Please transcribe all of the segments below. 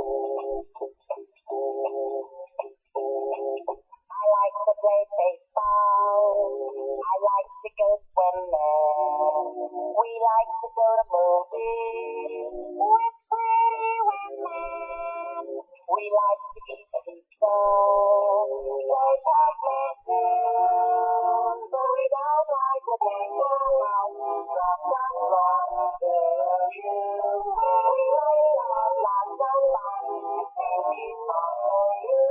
I like to play baseball. I like to go swimming. We like to go to movies with pretty women. We like to eat pizza. Play Pac-Man, but we don't like to hang out. Just along with you. We like to have lots of fun. Maybe fun for you.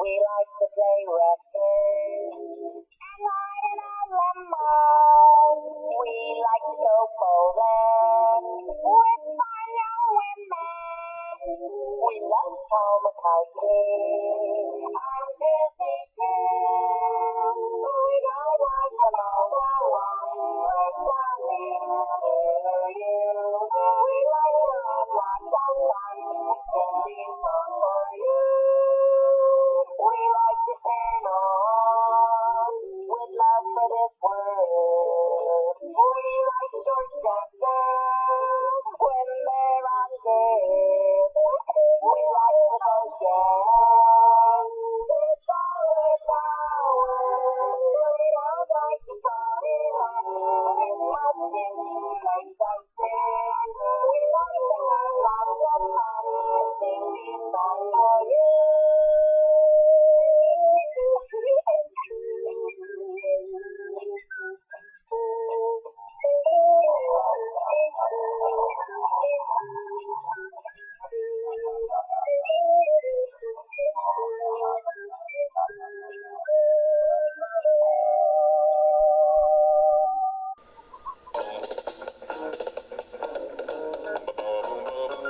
We like to play wrestling and ride in a limo. We like to go bowling with fine young women. We love Paul McCartney and Disney too. We don't like them all that long. We're coming to you. We like to have lots of fun. Maybe fun for you. We like to hang on with love for this world. We like George Jefferson when they're on stage. We like to vote yes. It's our power. We don't like to party much. It must be like something. We like to have lots of fun. Sing these songs for you.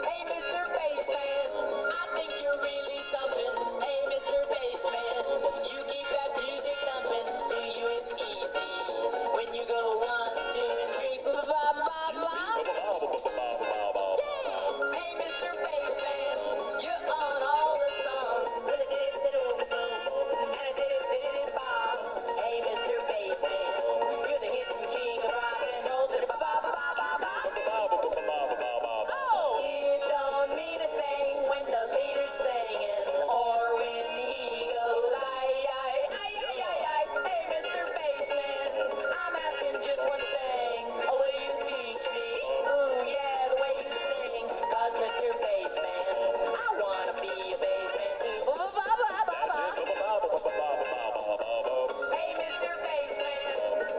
Hey, Mr. Bassman, I think you're really something. Hey, Mr. Bassman, you keep that music thumping. To you it's easy when you go 1, 2, and 3, ba ba ba ba. Yeah. Hey, Mr. Bassman, you're on all the songs. With a did it boom and a did it bob. Hey, Mr. Bassman, you're the hidden king of rock and roll. Ba ba ba ba ba. Oh, it don't mean a thing when the leader's singing or when he goes, ay, ay, ay, ay, ay, ay. Hey, Mr. Bassman, I'm asking just one thing. Oh, will you teach me? Ooh, yeah, the way you sing. 'Cause Mr. Bassman, I wanna be a bassman too. Ba ba ba ba ba ba. Hey, Mr. Bassman,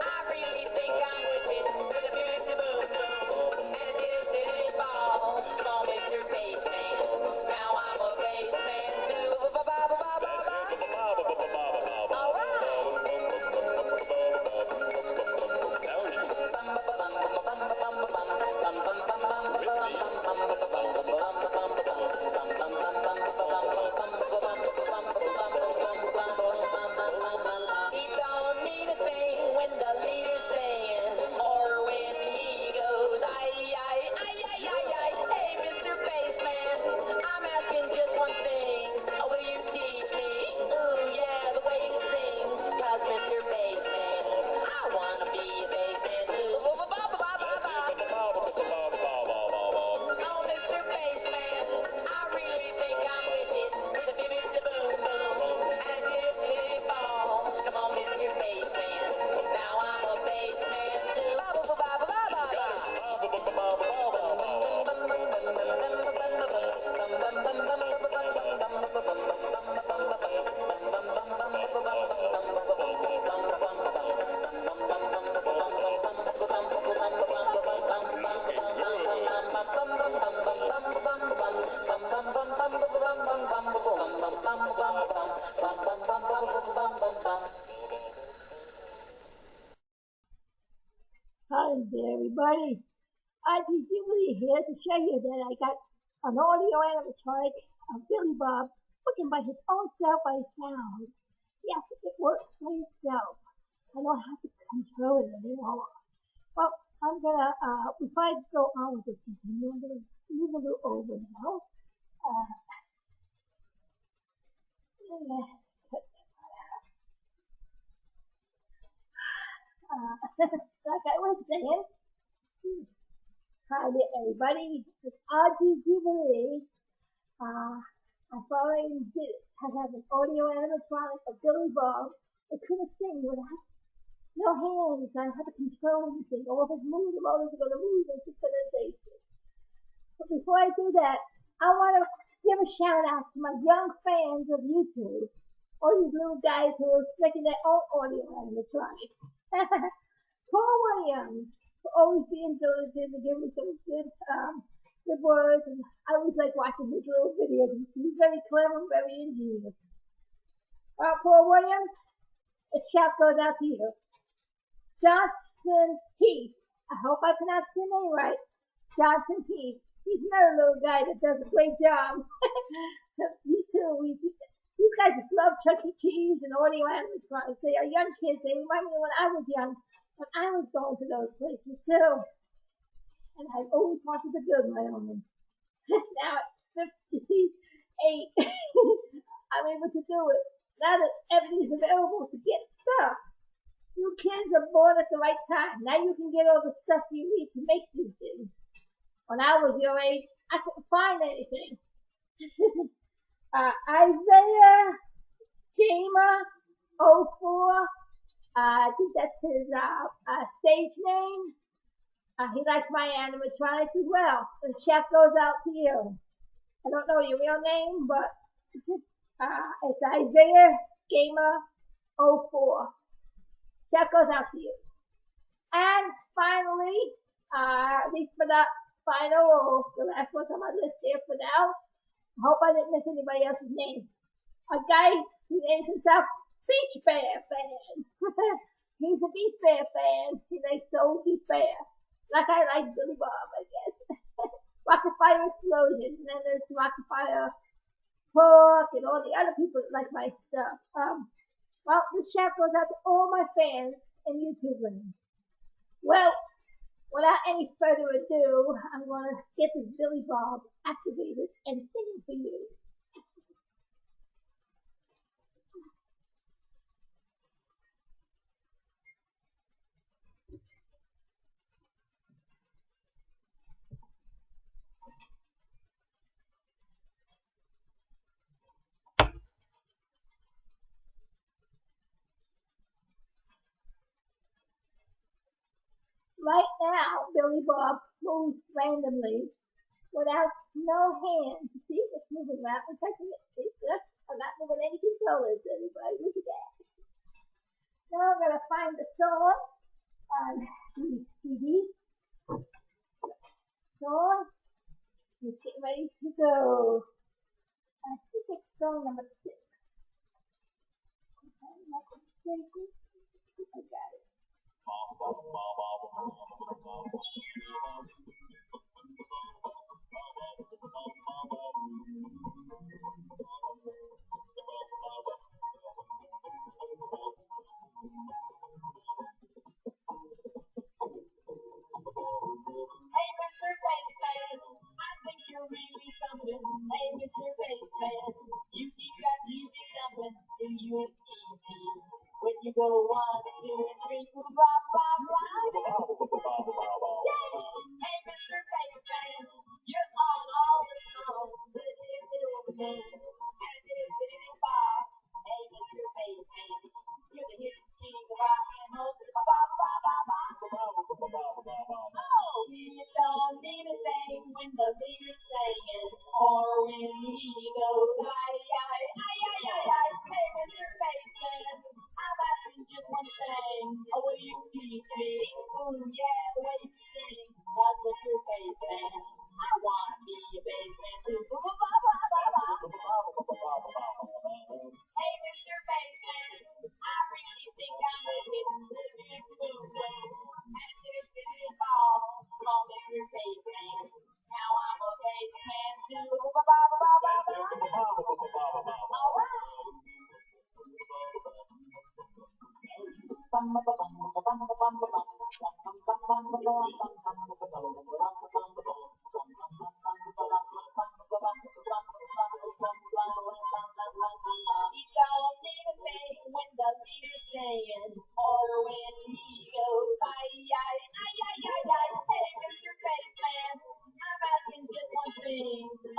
I really think I'm with it. With a beauty boom boom and a diddy ball. Come on, Mr. Bassman, now I'm a bassman too. Ba ba ba ba ba ba. All right. He don't mean a thing when the leader's saying or when he goes, ay, ay, ay, ay, ay, ay. Hey, Mr. Bassman, I'm asking just one thing. Oh, will you teach me? Ooh, yeah, the way you sing. 'Cause Mr. Bassman, I wanna be a bassman too. Ba ba ba ba ba ba. Oh, Mr. Bassman, I really think I'm with it. With a bibby boom boom and a diddy ball. Come on, Mr. Bassman, now I'm a bassman too. Ba ba ba ba ba ba ba. Hi there, everybody. I just really here to show you that I got an audio animatronic of Billy Bob working by his own self by sound. Yes, it works by itself. I don't have to control it anymore. Well, I'm gonna, before I go on with this continue, I'm gonna move a little over now. Like I was saying, hi there, everybody. It's Audrey Jubilee Uh, I finally did it. I have an audio animatronic of Billy Bob that couldn't sing without no hands. I had to control everything. All of his moves, the motors are going to move and synchronization. But before I do that, I want to give a shout out to my young fans of YouTube. All these little guys who are making their own audio animatronics. Paul Williams for always being diligent and giving me some good words. And I always like watching his little videos. He's very clever and very ingenious. Paul Williams, a shout goes out to you. Johnson Heath. I hope I pronounced your name right. Johnson Heath. He's another little guy that does a great job. You too. These guys just love Chuck E. Cheese and audio animatronics. They are young kids. They remind me of when I was young, when I was going to those places too. And I've always wanted to build my own. Now at 58, I'm able to do it. Now that everything's available to get stuff. You kids are born at the right time. Now you can get all the stuff you need to make these things. When I was your age, I couldn't find anything. Isaiah Gamer 04. I think that's his stage name. He likes my animatronics as well. The chef goes out to you. I don't know your real name, but it's Isaiah Gamer 04. Chef goes out to you. And finally, at least for the final or the last one on my list here for now, I hope I didn't miss anybody else's name. A guy who names himself Beach Bear Fan. He's a Beach Bear fan. He likes so Beach Bear. Like I like Billy Bob, I guess. Rocket Fire Explosion. And then there's Rocket Fire Talk and all the other people that like my stuff. Well, this shout goes out to all my fans and YouTube land. Well, without any further ado, I'm going to get this Billy Bob activated and singing for you. Right now, Billy Bob moves randomly without no hands. See, it's moving around. I'm touching it. See, look, I'm not moving any controllers, everybody. Look at that. Now I'm going to find the song on the CD. Song. Let's get ready to go. I think it's song number 6. I'm not mistaken. I got it. Hey, Mr. Bassman, I think you're really something. Hey, Mr. Bassman, you keep that music jumping in you and easy. When you go 1, 2, and 3, blah, blah, blah. Hey, Mr. Bassman, you're on all the songs. This is your name, and this is Bob. Hey, Mr. Bassman, you're the hit king of rock and roll. Blah, blah, blah, blah, blah. Oh, you don't need a thing when the leader's singing, or when he goes, ay, ay, ay, ay, ay, ay. Hey, Mr. Bassman, I'm asking just one thing. Oh, will you teach me? Ooh, yeah, the way you sing. Cause Mr. Bassman, I want to be a bassman too. Blah, blah, blah, blah, blah. Hey, Mr. Bassman, I really think I'm with it. This is movement. And this is all. Call Mr. Bassman. Now I'm a bassman too. Blah, blah, blah, blah, blah. All right.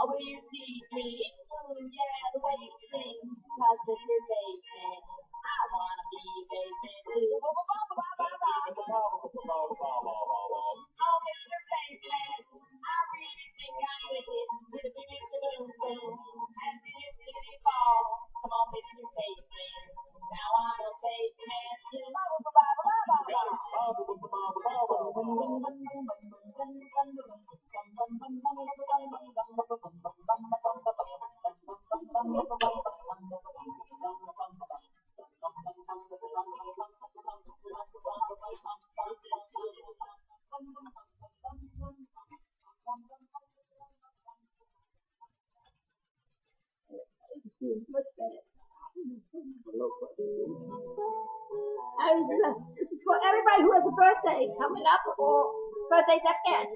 Will you teach me? guys. This is for everybody who has a birthday coming up or birthday that passed.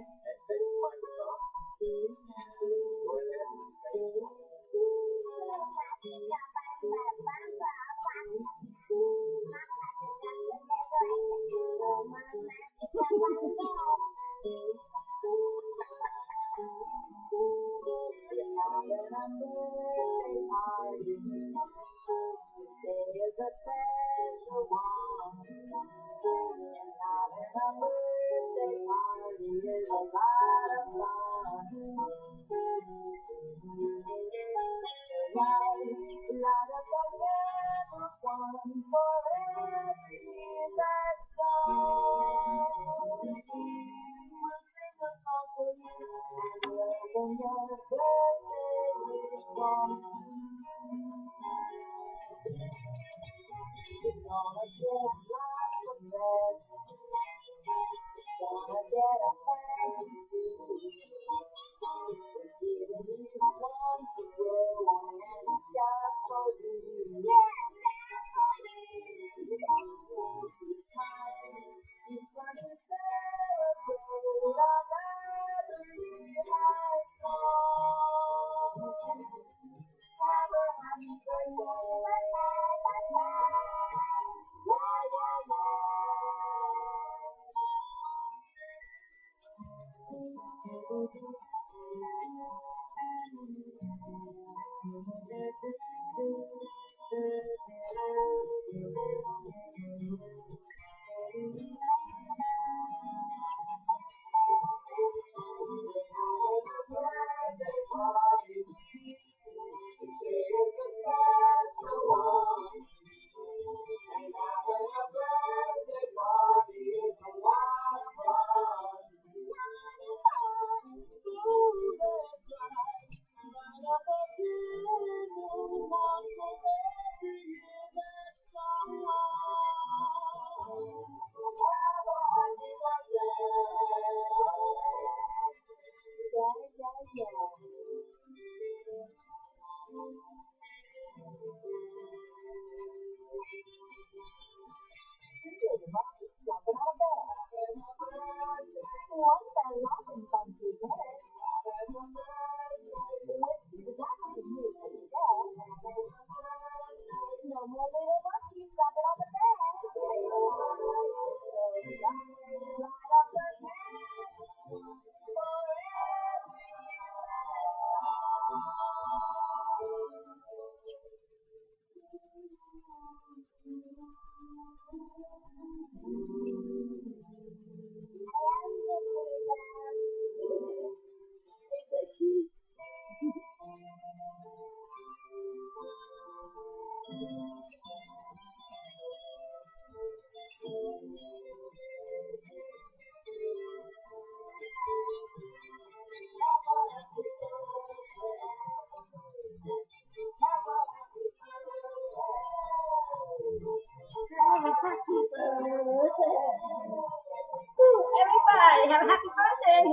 Everybody, have a happy birthday.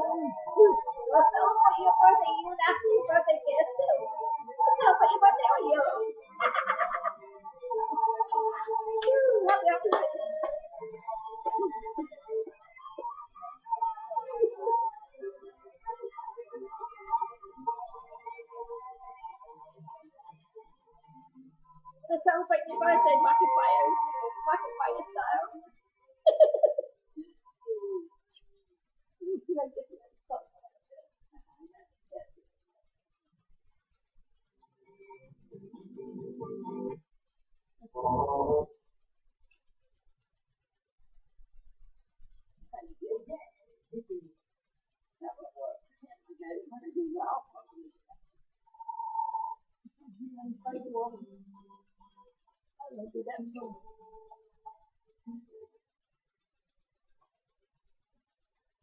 Let's celebrate your birthday. You and after your birthday guest too. Let's celebrate your birthday with you. Happy birthday. Let's celebrate your birthday, Rocket Fire style.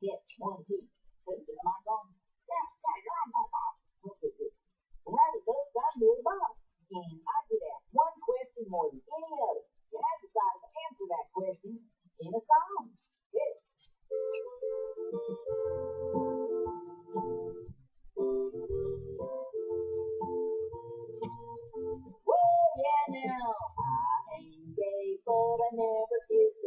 Yes, 1, 2. Put the mic on. Yeah, you're on my phone. Okay, good. Well, it does sound good about. And I could ask one question more than any other. You have decided to answer that question in a song. Yes. Well, yeah, now, I ain't gay, but I never kissed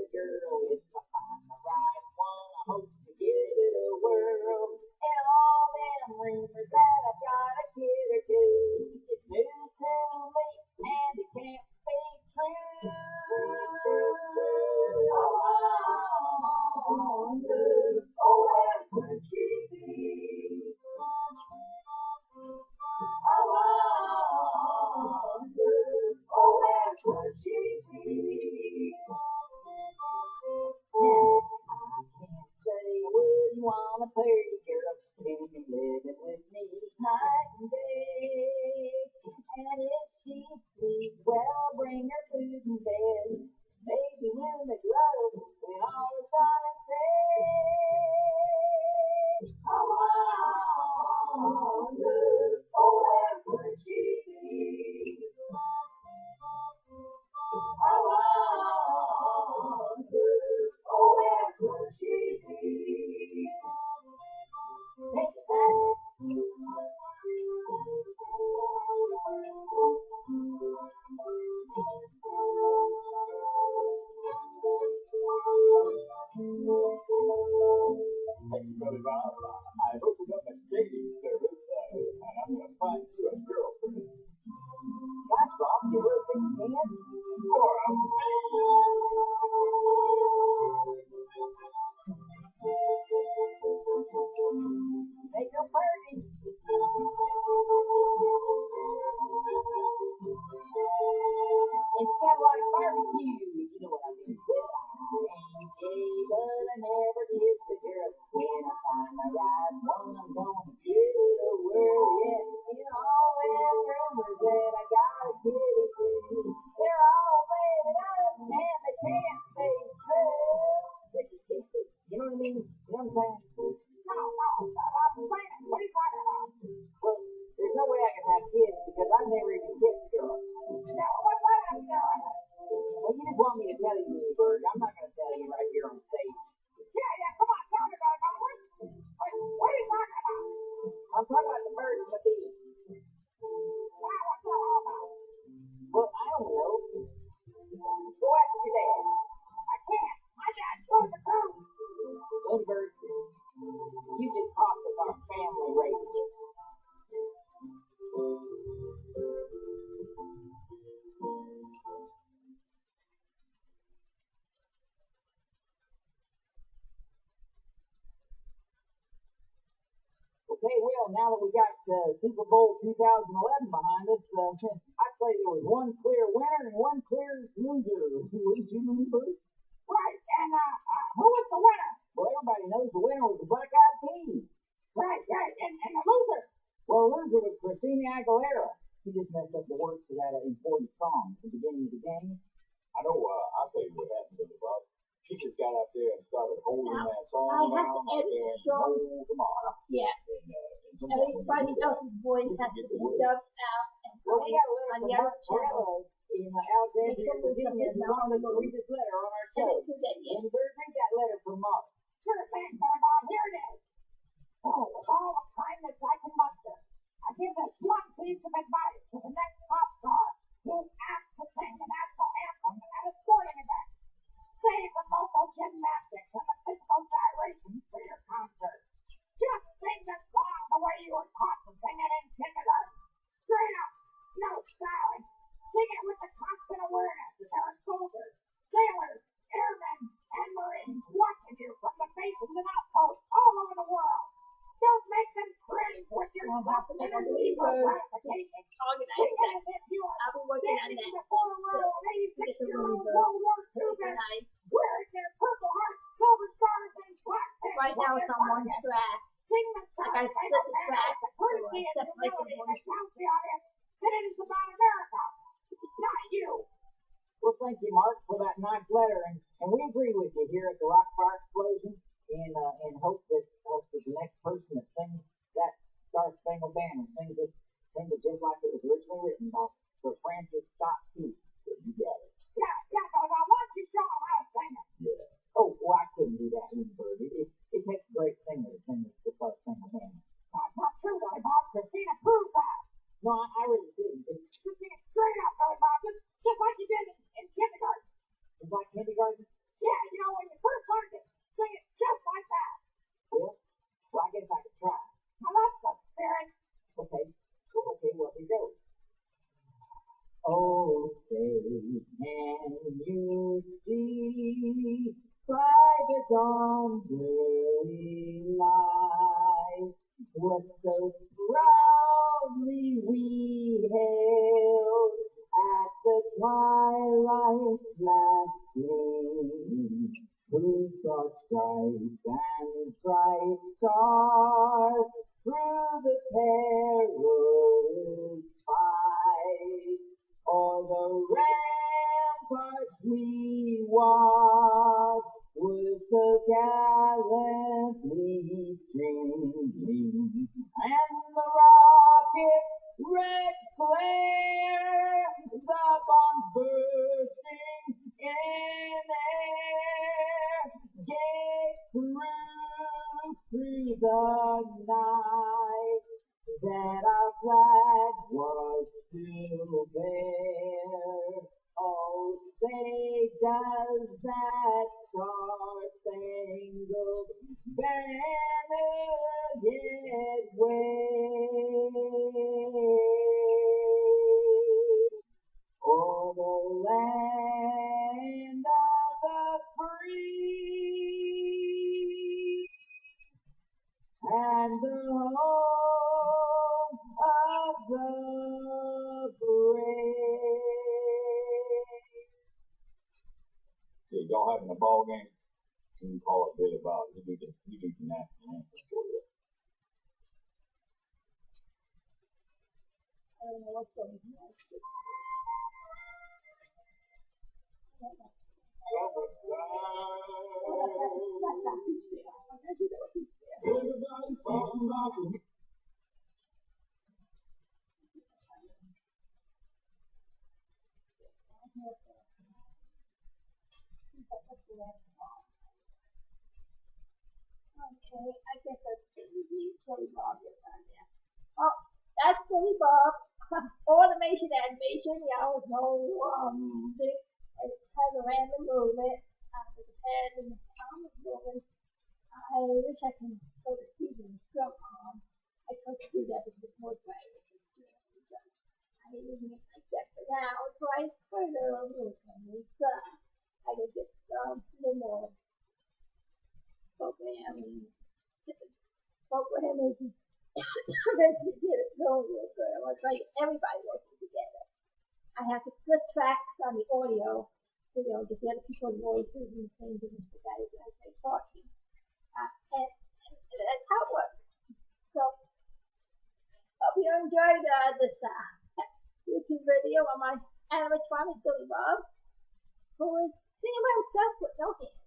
Make your party. It's kind of like barbecue, if you know what I mean. Well, I ain't gay, but I never kissed a girl. When I find my right one, I'm gonna give it a whirl. Yeah, in all them rumors that I gotta get it to, they're all made up and they can't stay true. They just can't stay. You know what I mean? You know what I'm saying? No, I'm saying, what are you talking about? Well, there's no way I can have kids because I've never even kissed a girl. Now, what I'm doing? Well, you just want me to tell you, Bird. I'm not going to tell you right here on stage. Yeah, come on, tell me about it, Mom. What are you talking about? I'm talking about the birds and the bees. Wow, what's that all about? Well, I don't know. Go ask your dad. I can't. My dad's supposed to come. Well, Bird, you just talked with our family radio. Okay, well, now that we got Super Bowl 2011 behind us, I'd say there was one clear winner and one clear loser. Wouldn't you, Bird? Right, and who was the winner? Well, everybody knows the winner was the Black Eyed Peas. Right, and the loser? Well, the loser was Christina Aguilera. She just messed up the words to that important song at the beginning of the game. I know, I'll tell you what happened to the Bob. She just got up there and started holding that song I have around to out edit there the and song. hold them off. Yeah. And Everybody else's voice has to be dubbed out and Well, we got a on letter the from other Mark channel. Morello in Alexandria, Virginia, and we wanted to read this letter on our show. And Bird, read that letter from Mark. Sure thing, Bob. Here it is. Oh, with all the kindness I can muster, I give this one piece of advice to the next pop star who's asked to sing the national anthem at a sporting event. Save the vocal gymnastics and the physical gyrations for your concert. Just sing the song the way you were taught to sing it in kindergarten. Straight up, no styling. Sing it with the constant awareness that there are soldiers, sailors, airmen, and marines watching you from the bases and outposts all over the world. Don't make them cringe with your self-energy or gratification. Sing it as if you are standing in the foreign row of 86-year-old World War II vets, wearing their Purple Heart, Silver Stars, and black pants. Right now it's on one track. Sing the song. I gotta split the track. Courtesy and humility that tells the audience that it is about America, not you. Well, thank you, Mark, for that nice letter, and we agree with you here at the Rock Fire Explosion, and hope that the next person that sings that Star Spangled Banner sings it just like it was originally written by Sir Francis Scott Key. You got it. Yeah, because I want you to show them how to sing it. Yeah. Oh, well, I couldn't do that, Bird. It takes a great singer to sing the Star Spangled Banner. That's not true, Billy Bob. Christina proved that. No, I really didn't. Just sing it straight up, Billy Bob. Just like you did in kindergarten. Just like kindergarten? Yeah, you know, when you first learned it, sing it just like that. Well, I guess I could try. Now, that's the spirit. Okay, well, here goes. Oh, say, can you see by the dawn's early light what so proudly we hailed at the twilight's last gleam, who saw stripes and bright stars through the perilous fight, o'er the ramparts we watched were so gallantly streaming, and the rocket's red flare, the bombs bursting in air, gave through the night that our flag was still there. Oh, say, does that star-spangled banner yet wave o'er the land of the free and the home of the brave. Okay, y'all having a ball game? You can call it Billy Bob. You do the national anthem for you. I don't know what's going on. Everybody falling back. Okay, I guess that's Billy Bob is on there. Oh, that's Billy Bob. Automation animation, y'all know, it has a random movement with the head and the arm is moving. I wish I can go to Steven and strum on. I tried to do that with the more right. I didn't make like that for now, so I sort of I can get a little more programming is eventually get it going real good. I want to try to get everybody working together. I have to split tracks on the audio, get the other people's voices and the same thing as the guys as they're talking. And that's how it works. So, hope you enjoyed this YouTube video on my animatronic Billy Bob, who is singing by himself with no hands.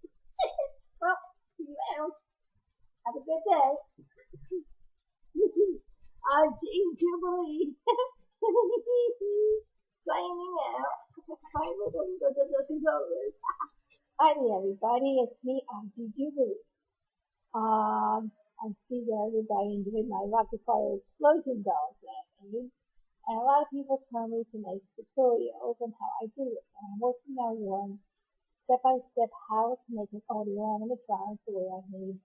Well, see you around. Have a good day. I'm Jean Jubilee. Signing out. Hi everybody, it's me, Jean Jubilee. I see that everybody enjoyed my rocket fire explosion dolls that I made. And a lot of people tell me to make tutorials on how I do it. And I'm working on one step by step how to make an audio animatronic the way I made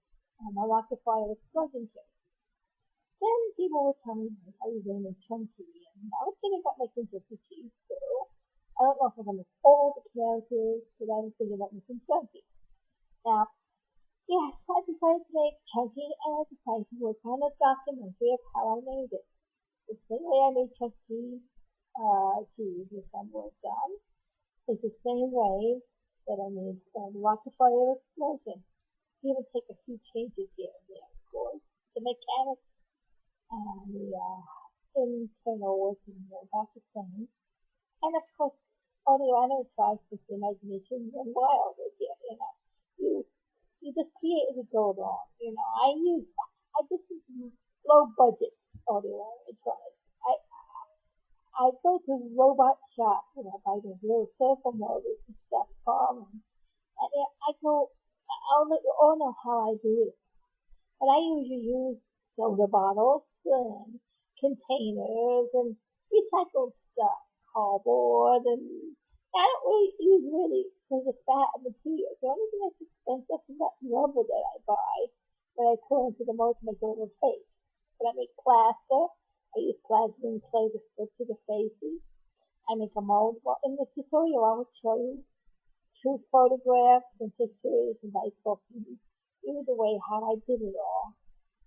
my rocket fire explosion kit. Then people would tell me how you going to chunky, and I was thinking about making chunky cheese too. I don't know if I'm going to make all the characters, but I was thinking about making chunky. Now, yes, I decided to make chunky, and I decided to work on a documentary of how I made it. The same way I made chunky cheese, which I'm worked on, is the same way that I made the rocket fire explosion. You even take a few changes here and there, of course. The mechanics and the internal working are about the same. And of course, audio animatronics with the imagination run wild with it, You just create as you go along. I just use low budget audio animatronics. I go to robot shop, buy those little servo motors and stuff from them. And I'll let you all know how I do it. But I usually use soda bottles and containers and recycled stuff, cardboard, and I don't use really expensive fat materials. The only thing that's expensive is that rubber that I buy that I pour into the mold to make a little face. But I make plaster. I use plastic clay to stick to the faces. I make a mold. Well, in the tutorial, I will show you true photographs and pictures and by talking either way how I did it all.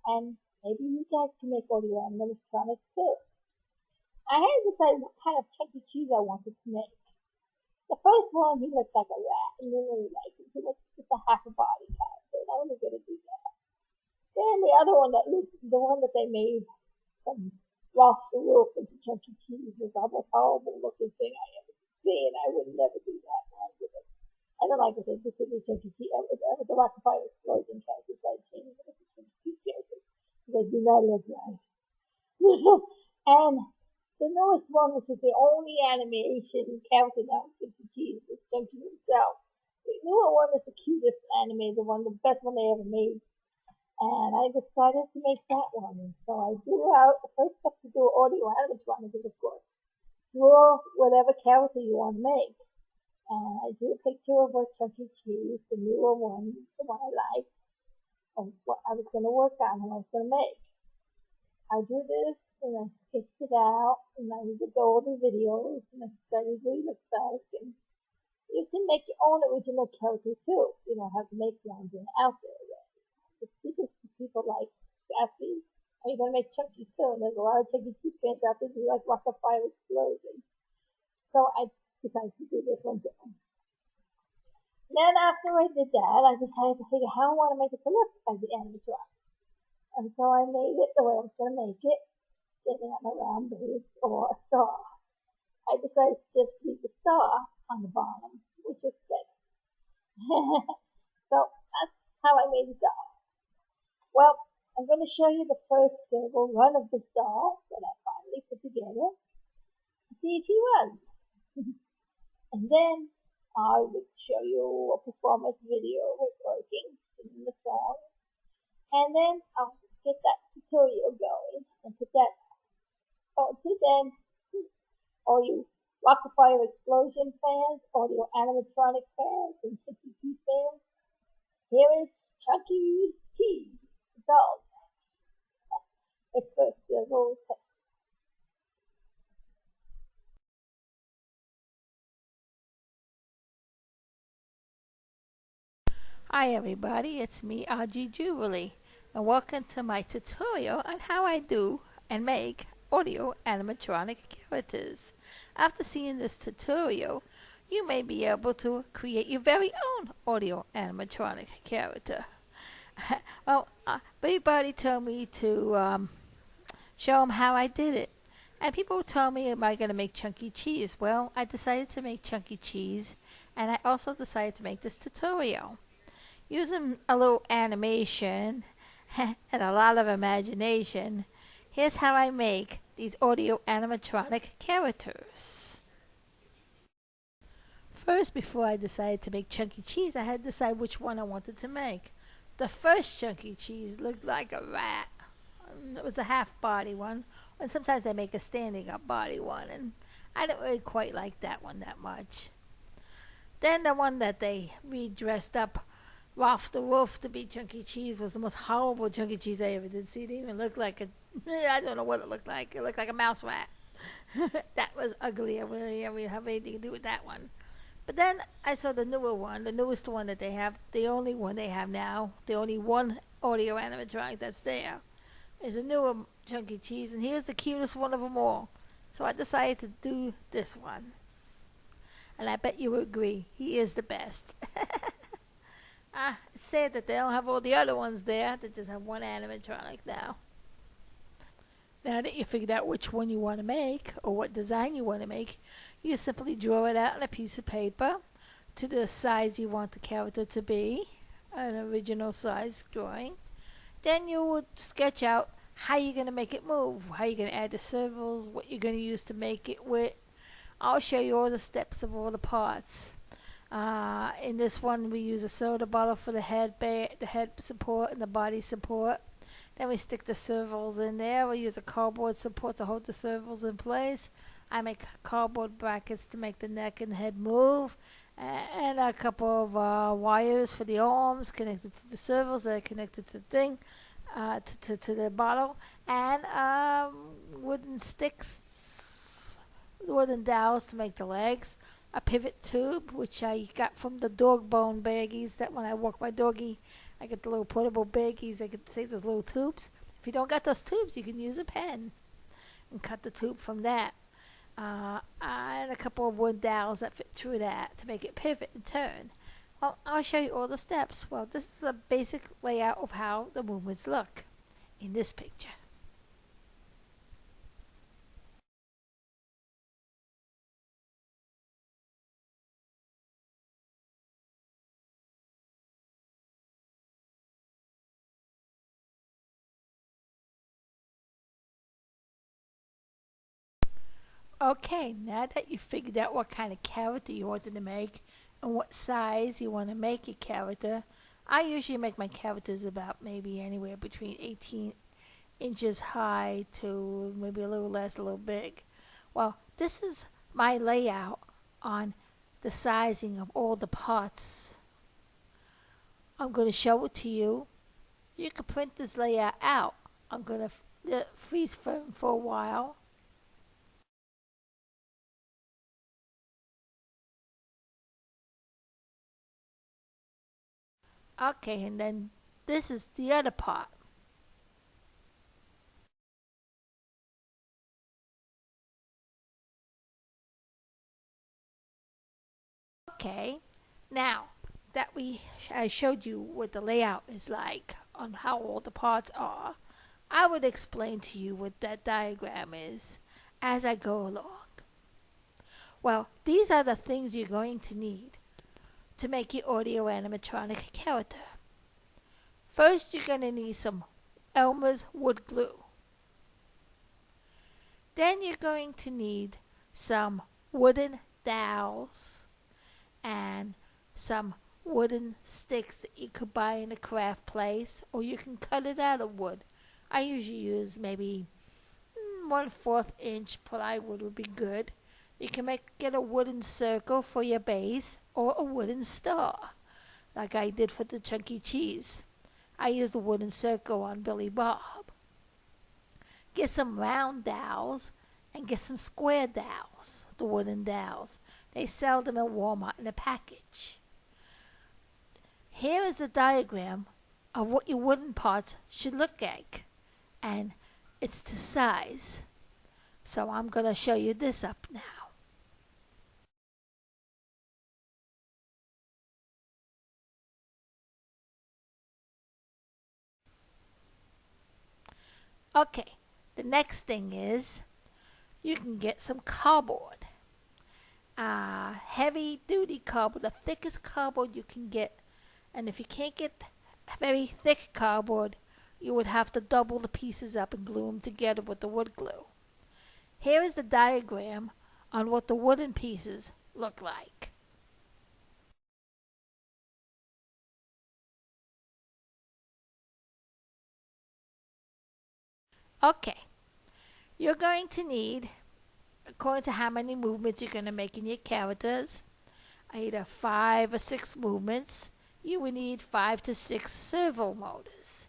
And maybe you guys can make audio animatronics too. I had to decide what kind of Chuck E. Cheese I wanted to make. The first one, he looked like a rat, and I really liked him. He looked just a half a body character, and I wasn't going to do that. Then the other one the one that they made from Ralph the Wolf into Chuck E. Cheese was the most horrible looking thing I ever seen. I would never do that one with it. I don't like it. This is the Chuck E. Cheese. The rocket fire explosion characters, so I changed it to Chuck E. Cheese characters. They do not look nice. And the newest one, which is the only animation character now with Chuck E. Cheese, is Chunky himself. The newer one is the cutest anime, the best one they ever made. And I decided to make that one. And so I drew out, the first step to do audio animatronic is, of course, draw whatever character you want to make. And I drew a picture of what Chuck E. Cheese, the newer one, the one I liked, of what I was going to work on and what I was going to make. I drew this and I sketched it out, and I looked at all the videos, and I studied what it looks like, and you can make your own original character too. You know how to make ones and out there. It's because people like Sassy. Are you gonna make Chunky too? And there's a lot of Chunky Cheese fans out there who like Rock the Fire Explosion. So I decided to do this one too. Then after I did that, I decided to figure how I want to make it to look as the animatronic. And so I made it the way I was going to make it, sitting on a round base or a star. I decided to just keep the star on the bottom, which is better. So that's how I made the star. Well, I'm going to show you the first servo run of the star that I finally put together. See if he runs. And then I would show you a performance video of it working, singing the song. And then I'll get that tutorial going and put that on to then all you Rock the Fire Explosion fans, all your animatronic fans, and Chunky Cheese fans. Here is Chunky Cheese, the dog. It's first servo test. Hi everybody, it's me, RG Jubilee, and welcome to my tutorial on how I do and make audio animatronic characters. After seeing this tutorial, you may be able to create your very own audio animatronic character. Well, everybody told me to show them how I did it. And people told me, am I going to make Chunky Cheese? Well, I decided to make Chunky Cheese, and I also decided to make this tutorial. Using a little animation and a lot of imagination, here's how I make these audio animatronic characters. First, before I decided to make Chunky Cheese, I had to decide which one I wanted to make. The first Chunky Cheese looked like a rat. It was a half body one, and sometimes I make a standing up body one, and I didn't really quite like that one that much. Then the one that they redressed up Ralph the Wolf to be Chunky Cheese was the most horrible Chunky Cheese I ever did see. It even looked like I don't know what it looked like. It looked like a mouse rat. That was ugly. I wouldn't have anything to do with that one. But then I saw the newer one, the newest one that they have, the only one they have now, the only one audio animatronic that's there, is a newer Chunky Cheese, and here's the cutest one of them all. So I decided to do this one. And I bet you will agree, he is the best. It's sad that they don't have all the other ones there. They just have one animatronic now. Now that you figured out which one you want to make, or what design you want to make, you simply draw it out on a piece of paper to the size you want the character to be, an original size drawing. Then you would sketch out how you're going to make it move, how you're going to add the servos, what you're going to use to make it with. I'll show you all the steps of all the parts. In this one, we use a soda bottle for the head support and the body support. Then we stick the servos in there. We use a cardboard support to hold the servos in place. I make cardboard brackets to make the neck and head move, and a couple of wires for the arms connected to the servos that are connected to the thing, to the bottle, and wooden sticks, wooden dowels to make the legs. A pivot tube, which I got from the dog bone baggies, that when I walk my doggy, I get the little portable baggies. I could save those little tubes. If you don't got those tubes, you can use a pen and cut the tube from that. And a couple of wood dowels that fit through that to make it pivot and turn. Well, I'll show you all the steps. Well, this is a basic layout of how the movements look in this picture. Okay, now that you figured out what kind of character you wanted to make and what size you want to make your character, I usually make my characters about maybe anywhere between 18 inches high to maybe a little less, a little big. Well, this is my layout on the sizing of all the parts. I'm going to show it to you. You can print this layout out. I'm going to freeze frame for a while. Okay, and then this is the other part. Okay, now that I showed you what the layout is like on how all the parts are, I would explain to you what that diagram is as I go along. Well, these are the things you're going to need to make your audio animatronic character. First, you're going to need some Elmer's wood glue. Then you're going to need some wooden dowels and some wooden sticks that you could buy in a craft place, or you can cut it out of wood. I usually use maybe 1/4 inch plywood would be good. You can get a wooden circle for your base or a wooden star, like I did for the chunky cheese. I used a wooden circle on Billy Bob. Get some round dowels and get some square dowels, the wooden dowels. They sell them at Walmart in a package. Here is a diagram of what your wooden parts should look like, and it's the size. So I'm going to show you this up now. Okay, the next thing is you can get some cardboard. Heavy duty cardboard, the thickest cardboard you can get. And if you can't get very thick cardboard, you would have to double the pieces up and glue them together with the wood glue. Here is the diagram on what the wooden pieces look like. Okay, you're going to need, according to how many movements you're going to make in your characters, either 5 or 6 movements. You will need 5 to 6 servo motors.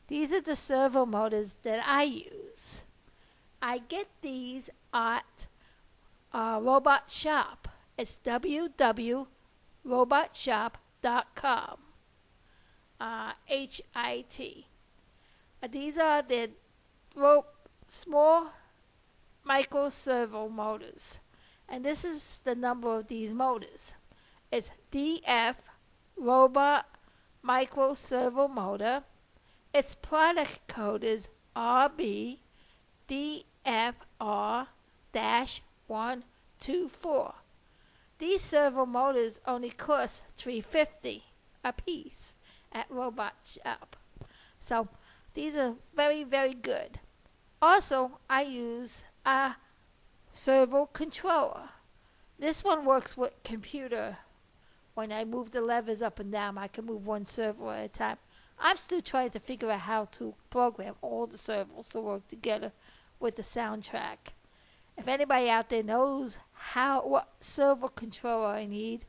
These are the servo motors that I use. I get these at Robot Shop. It's www.robotshop.com. HIT. These are the small micro servo motors. And this is the number of these motors. It's DF Robot Micro Servo Motor. Its product code is RBDFR-124. These servo motors only cost $3.50 a piece at Robot Shop. So these are very, very good. Also, I use a servo controller. This one works with computer. When I move the levers up and down, I can move one servo at a time. I'm still trying to figure out how to program all the servos to work together with the soundtrack. If anybody out there knows what servo controller I need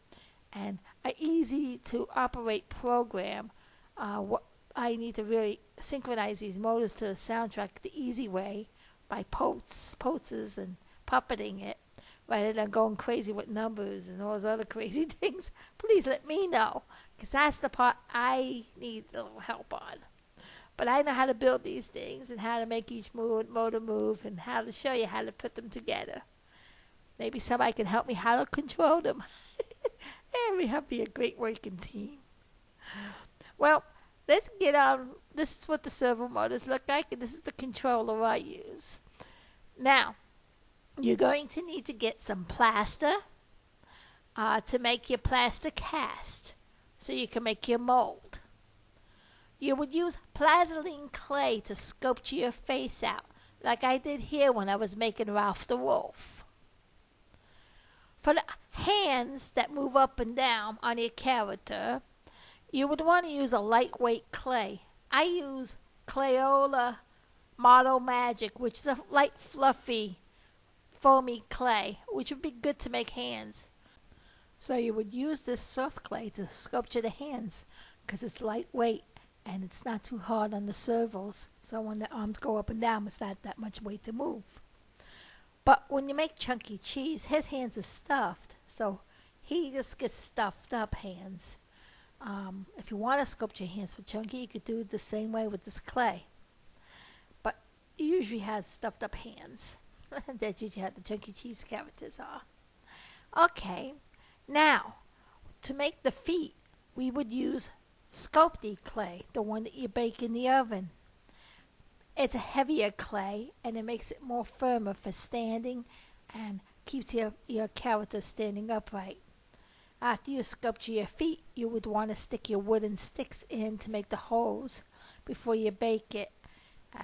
and an easy to operate program, what I need to really synchronize these motors to the soundtrack the easy way by pulses and puppeting it, rather than going crazy with numbers and all those other crazy things, please let me know, because that's the part I need a little help on. But I know how to build these things and how to make each motor move and how to show you how to put them together. Maybe somebody can help me how to control them. And we have to be a great working team. Well, let's get on. This is what the servo motors look like, and this is the controller I use. Now, you're going to need to get some plaster to make your plaster cast so you can make your mold. You would use plastiline clay to sculpt your face out, like I did here when I was making Ralph the Wolf. For the hands that move up and down on your character, you would want to use a lightweight clay. I use Crayola Model Magic, which is a light, fluffy, foamy clay, which would be good to make hands. So you would use this soft clay to sculpture the hands because it's lightweight and it's not too hard on the servos, so when the arms go up and down, it's not that much weight to move. But when you make Chunky Cheese, his hands are stuffed, so he just gets stuffed up hands. If you want to sculpt your hands for Chunky, you could do it the same way with this clay. But he usually has stuffed up hands. That's usually how the Chunky Cheese characters are. Okay, now, to make the feet, we would use Sculpting clay, the one that you bake in the oven. It's a heavier clay, and it makes it more firmer for standing and keeps your character standing upright. After you sculpture your feet, you would want to stick your wooden sticks in to make the holes before you bake it.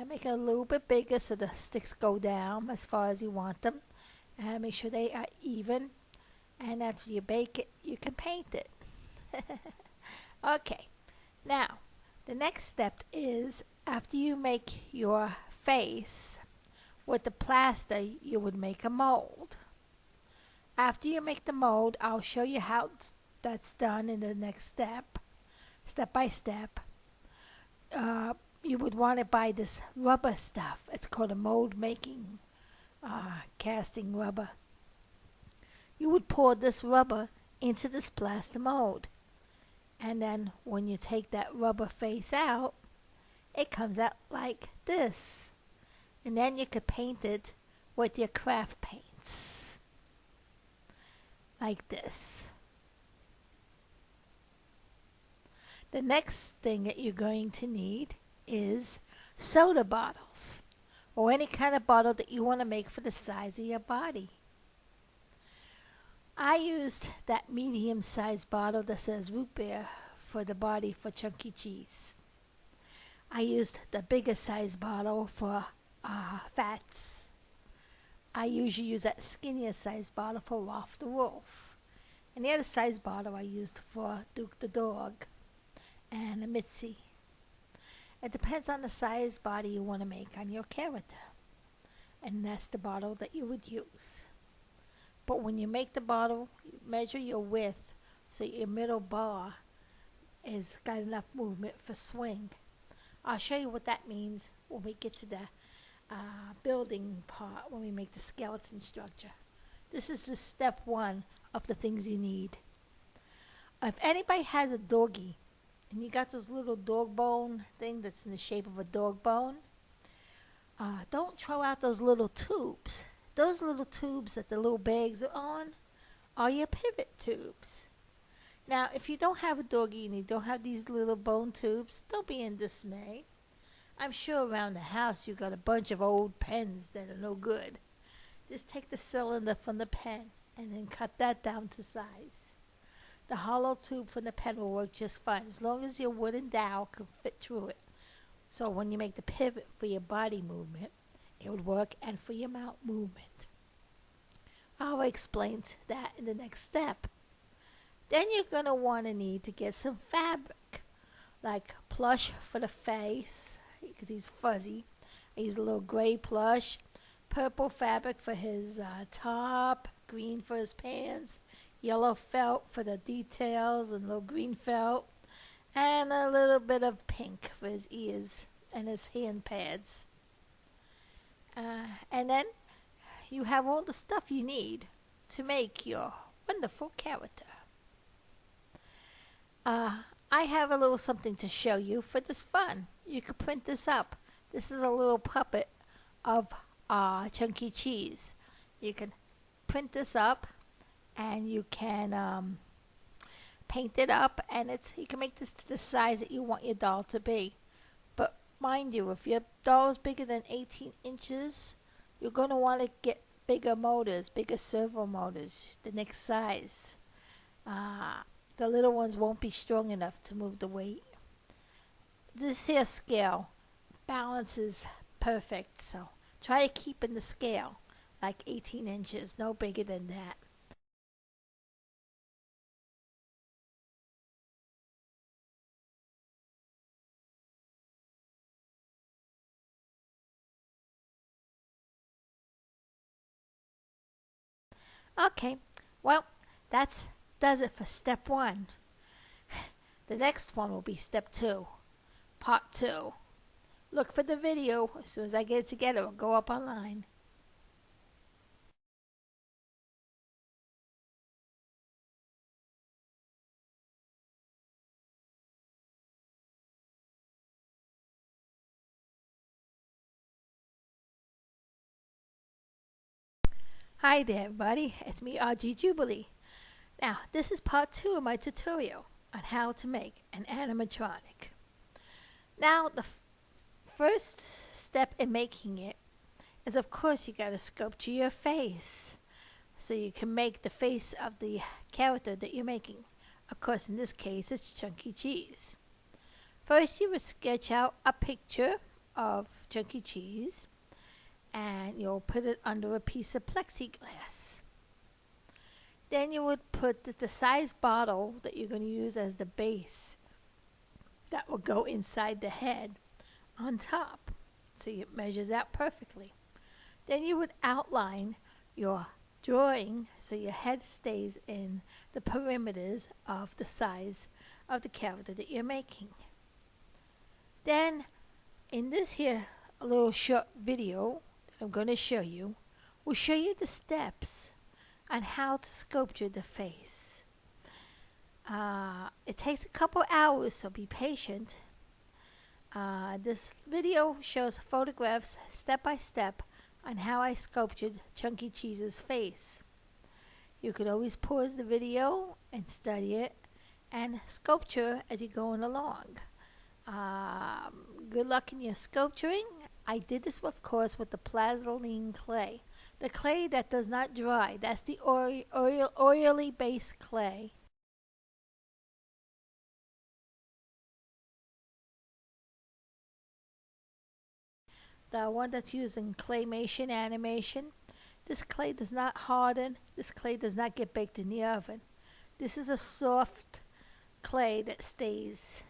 Make it a little bit bigger so the sticks go down as far as you want them. Make sure they are even. And after you bake it, you can paint it. Okay, now the next step is after you make your face with the plaster, you would make a mold. After you make the mold, I'll show you how that's done in the next step by step. You would want to buy this rubber stuff. It's called a mold making casting rubber. You would pour this rubber into this plaster mold. And then when you take that rubber face out, it comes out like this. And then you could paint it with your craft paints. Like this. The next thing that you're going to need is soda bottles. Or any kind of bottle that you want to make for the size of your body. I used that medium-sized bottle that says root beer for the body for Chunky Cheese. I used the bigger size bottle for fats. I usually use that skinnier size bottle for Rolf the Wolf. And the other size bottle I used for Duke the Dog and a Mitzi. It depends on the size body you want to make on your character. And that's the bottle that you would use. But when you make the bottle, you measure your width so your middle bar is got enough movement for swing. I'll show you what that means when we get to the building part, when we make the skeleton structure. This is just step one of the things you need. If anybody has a doggy, and you got this little dog bone thing that's in the shape of a dog bone, don't throw out those little tubes. Those little tubes that the little bags are on are your pivot tubes. Now, if you don't have a doggy and you don't have these little bone tubes, don't be in dismay. I'm sure around the house you got a bunch of old pens that are no good. Just take the cylinder from the pen and then cut that down to size. The hollow tube from the pen will work just fine as long as your wooden dowel can fit through it. So when you make the pivot for your body movement, it would work, and for your mount movement. I'll explain that in the next step. Then you're going to want to need to get some fabric, like plush for the face, because he's fuzzy. I use a little gray plush, purple fabric for his top, green for his pants, yellow felt for the details, and a little green felt, and a little bit of pink for his ears and his hand pads. And then you have all the stuff you need to make your wonderful character. I have a little something to show you for this fun. You can print this up. This is a little puppet of Chunky Cheese. You can print this up and you can paint it up, and you can make this to the size that you want your doll to be. But mind you, if your doll is bigger than 18 inches, you're going to want to get bigger motors, bigger servo motors, the next size. The little ones won't be strong enough to move the weight. This here scale balance is perfect, so try to keep in the scale like 18 inches, no bigger than that. Okay, well, that does it for step one. The next one will be step two. part 2. Look for the video. As soon as I get it together, it'll go up online. Hi there, everybody. It's me, RG Jubilee. Now, this is part 2 of my tutorial on how to make an animatronic. Now, the first step in making it is, of course, you gotta sculpture your face so you can make the face of the character that you're making. Of course, in this case, it's Chunky Cheese. First, you would sketch out a picture of Chunky Cheese, and you'll put it under a piece of plexiglass. Then you would put the size bottle that you're going to use as the base that will go inside the head on top, so it measures out perfectly. Then you would outline your drawing so your head stays in the perimeters of the size of the character that you're making. Then in this here little short video I'm going to show you, will show you the steps on how to sculpture the face. It takes a couple hours, so be patient. This video shows photographs step by step on how I sculptured Chunky Cheese's face. You could always pause the video and study it and sculpture as you're going along. Good luck in your sculpturing. I did this, of course, with the plastiline clay. The clay that does not dry. That's the oily based clay. The one that's used in claymation animation. This clay does not harden. This clay does not get baked in the oven. This is a soft clay that stays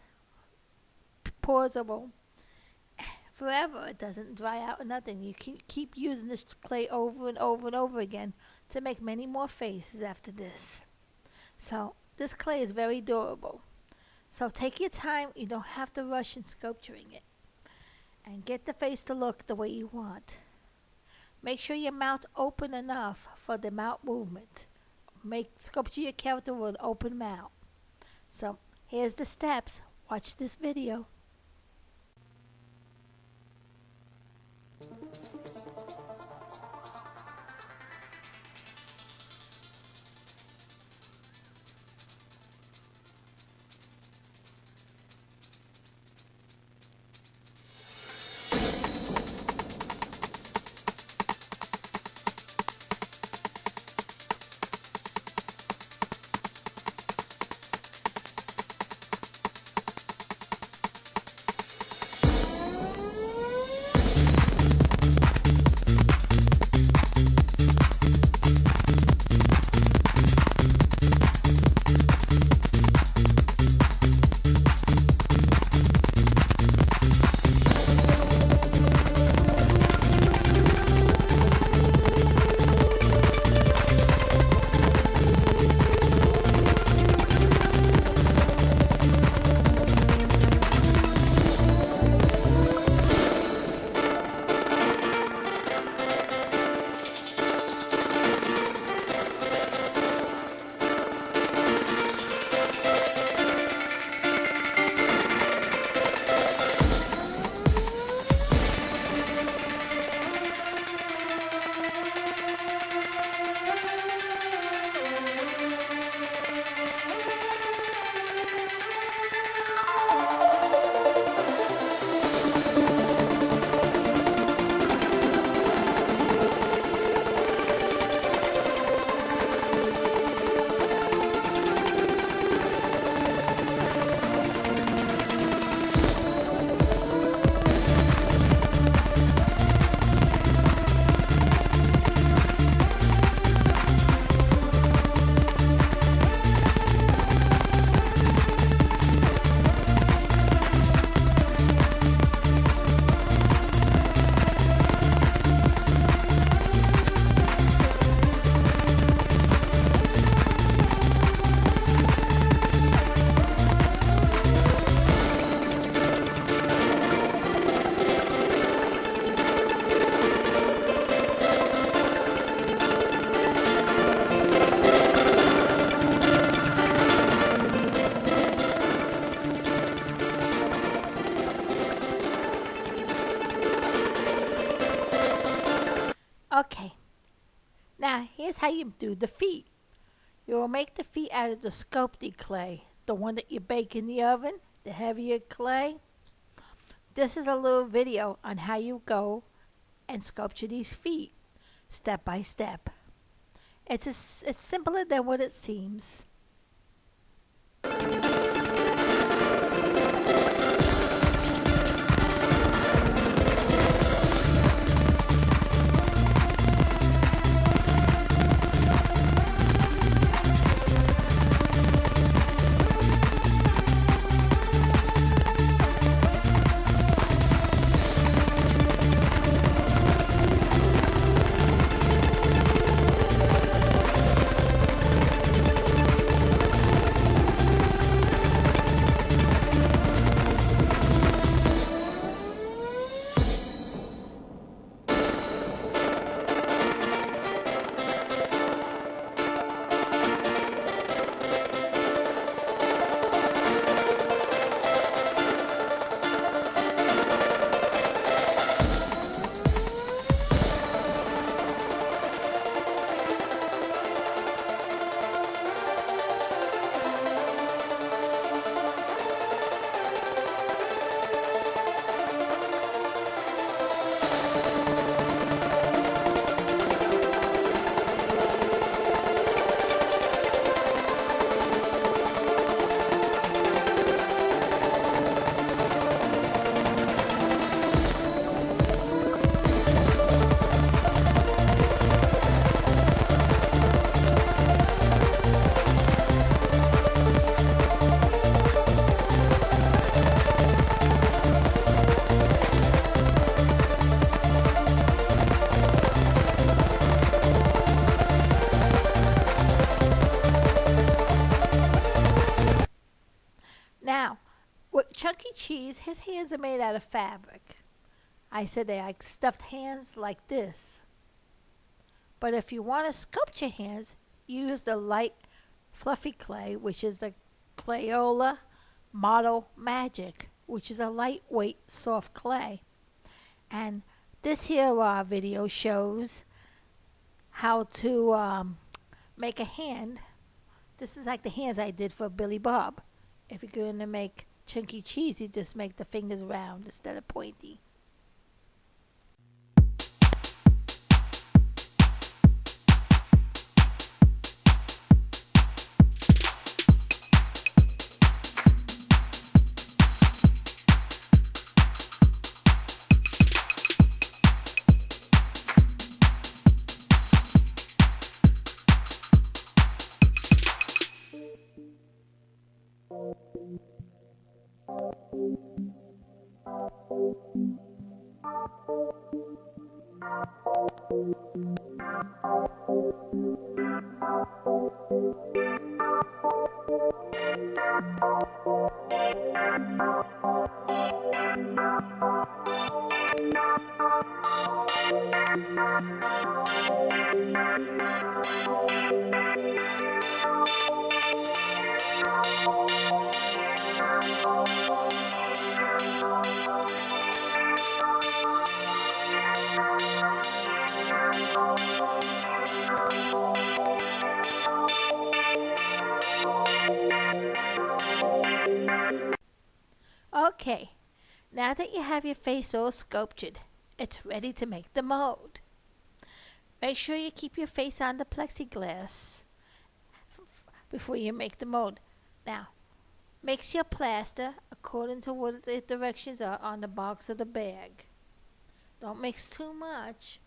pausable forever. It doesn't dry out or nothing. You can keep using this clay over and over and over again to make many more faces after this. So this clay is very durable. So take your time. You don't have to rush in sculpturing it. And get the face to look the way you want. Make sure your mouth's open enough for the mouth movement. Sculpture your character with an open mouth. So here's the steps. Watch this video. how you do the feet. You will make the feet out of the sculpting clay, the one that you bake in the oven, the heavier clay. This is a little video on how you go and sculpture these feet, step by step. It's simpler than what it seems. Now, with Chuck E. Cheese, his hands are made out of fabric. I said they like stuffed hands like this. But if you want to sculpt your hands, use the light fluffy clay, which is the Crayola Model Magic, which is a lightweight soft clay. And this here video shows how to make a hand. This is like the hands I did for Billy Bob. If you're going to make chunky cheese, you just make the fingers round instead of pointy. Okay, now that you have your face all sculptured, it's ready to make the mold. Make sure you keep your face on the plexiglass before you make the mold. Now, mix your plaster according to what the directions are on the box of the bag. Don't mix too much,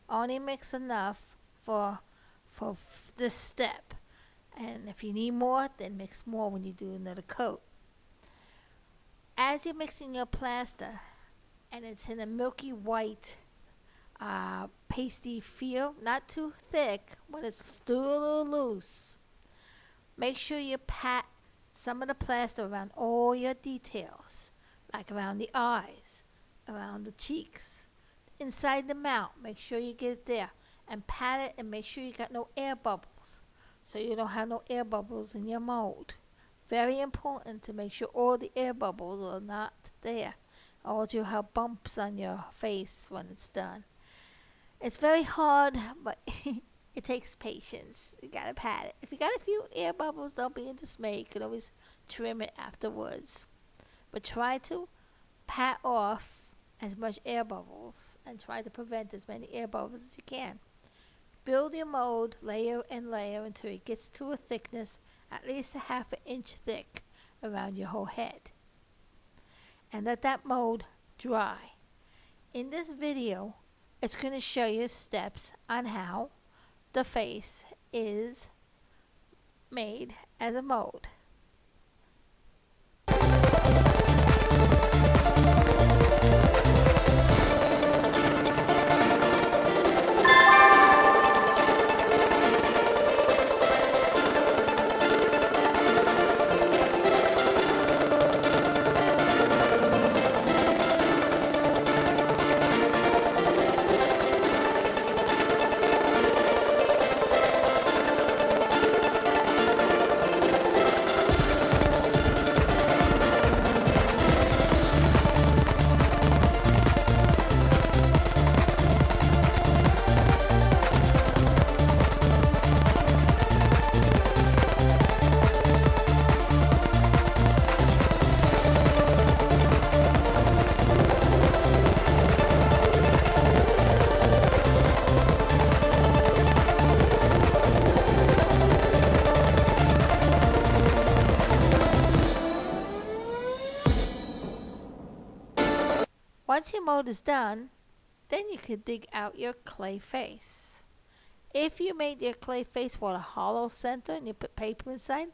only mix enough for this step. And if you need more, then mix more when you do another coat. As you're mixing your plaster, and it's in a milky white pasty feel, not too thick, but it's still a little loose, make sure you pat some of the plaster around all your details, like around the eyes, around the cheeks, inside the mouth. Make sure you get it there, and pat it, and make sure you got no air bubbles, so you don't have no air bubbles in your mold. Very important to make sure all the air bubbles are not there, or you'll have bumps on your face when it's done. It's very hard, but It takes patience. You gotta pat it. If you got a few air bubbles, don't be dismayed. You can always trim it afterwards. But try to pat off as much air bubbles and try to prevent as many air bubbles as you can. Build your mold layer and layer until it gets to a thickness at least a half an inch thick around your whole head. And let that mold dry. In this video, it's going to show you steps on how the face is made as a mold. Once your mold is done, then you can dig out your clay face. If you made your clay face with a hollow center and you put paper inside,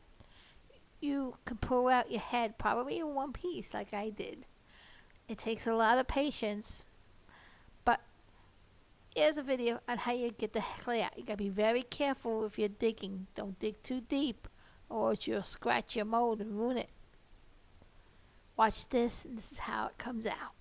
you can pull out your head probably in one piece like I did. It takes a lot of patience, but here's a video on how you get the clay out. You gotta be very careful if you're digging. Don't dig too deep or you'll scratch your mold and ruin it. Watch this, and this is how it comes out.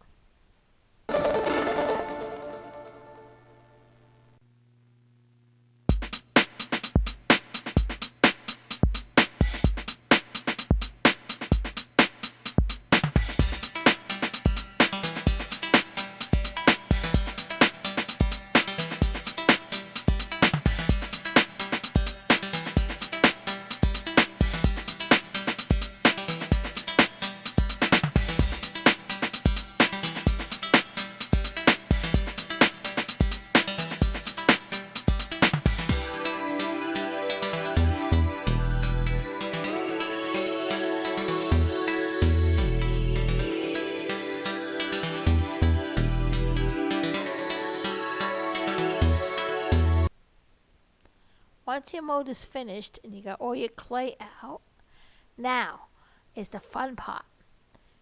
Once your mold is finished and you got all your clay out, now is the fun part.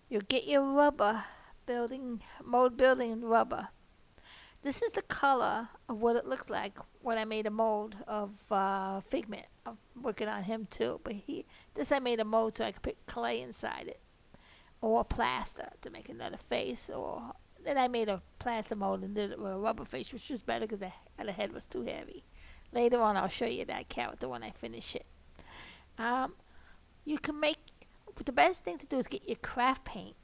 You'll get your rubber mold building rubber. This is the color of what it looks like when I made a mold of Figment. I'm working on him too, but this I made a mold so I could put clay inside it, or plaster to make another face, or then I made a plaster mold and did it with a rubber face, which was better because the head was too heavy. Later on, I'll show you that character when I finish it. You can make, the best thing to do is get your craft paint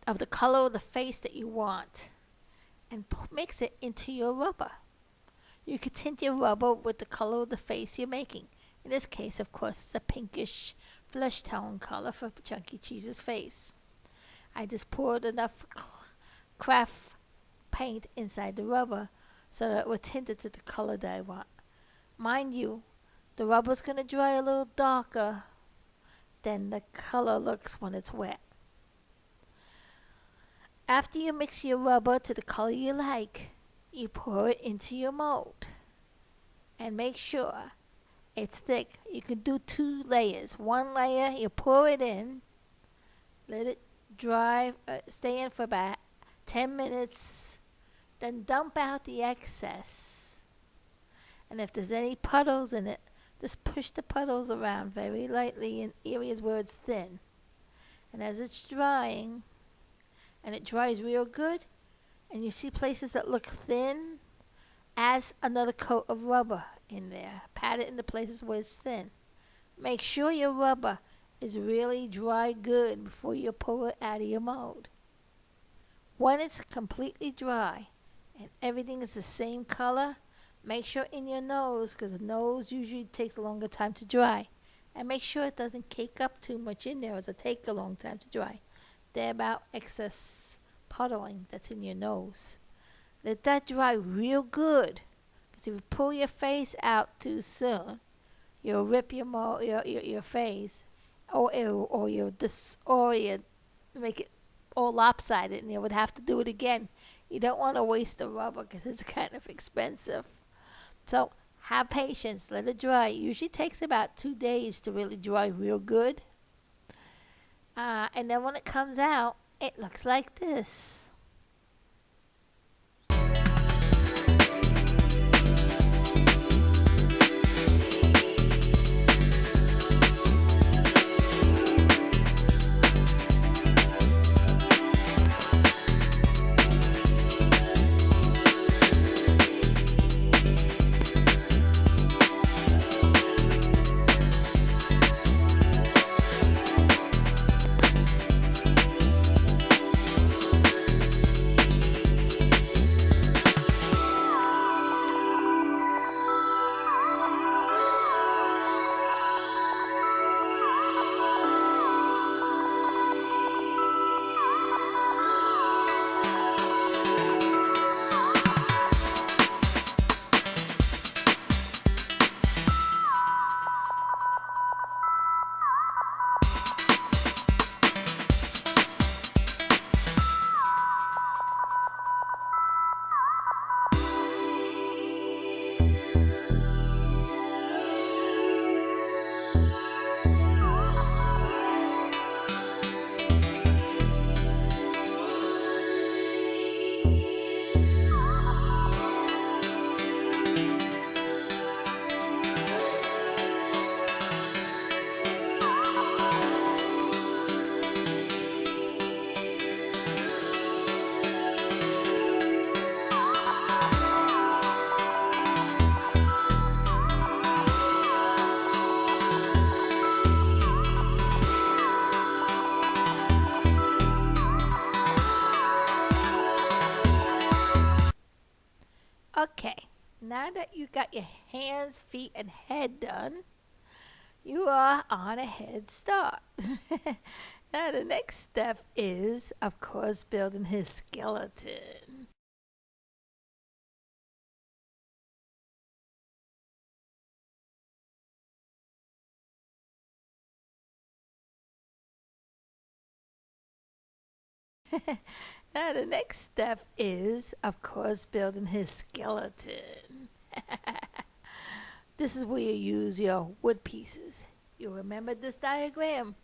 of the color of the face that you want and mix it into your rubber. You can tint your rubber with the color of the face you're making. In this case, of course, it's a pinkish flesh tone color for Chunky Cheese's face. I just poured enough craft paint inside the rubber so that it would tint it to the color that I want. Mind you, the rubber's going to dry a little darker than the color looks when it's wet. After you mix your rubber to the color you like, you pour it into your mold. And make sure it's thick. You can do 2 layers. 1 layer, you pour it in, let it dry, stay in for about 10 minutes, then dump out the excess. And if there's any puddles in it, just push the puddles around very lightly in areas where it's thin. And as it's drying, and it dries real good, and you see places that look thin, add another coat of rubber in there. Pat it in the places where it's thin. Make sure your rubber is really dry good before you pull it out of your mold. When it's completely dry and everything is the same color, Make sure in your nose, because the nose usually takes a longer time to dry. And make sure it doesn't cake up too much in there, as it take a long time to dry. They're about excess puddling that's in your nose. Let that dry real good. Because if you pull your face out too soon, you'll rip your face, or you'll make it all lopsided, and you would have to do it again. You don't want to waste the rubber because it's kind of expensive. So have patience, let it dry. It usually takes about 2 days to really dry real good. And then when it comes out, it looks like this. Okay, now that you got your hands, feet, and head done, you are on a head start. Now the next step is, of course, building his skeleton. Now the next step is, of course, building his skeleton. This is where you use your wood pieces. You remember this diagram?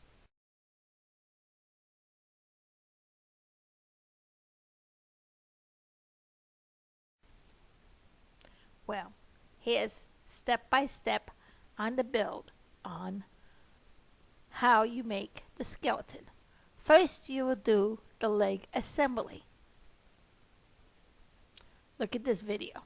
Well, here's step by step on the build on how you make the skeleton. First, you will do the leg assembly. Look at this video.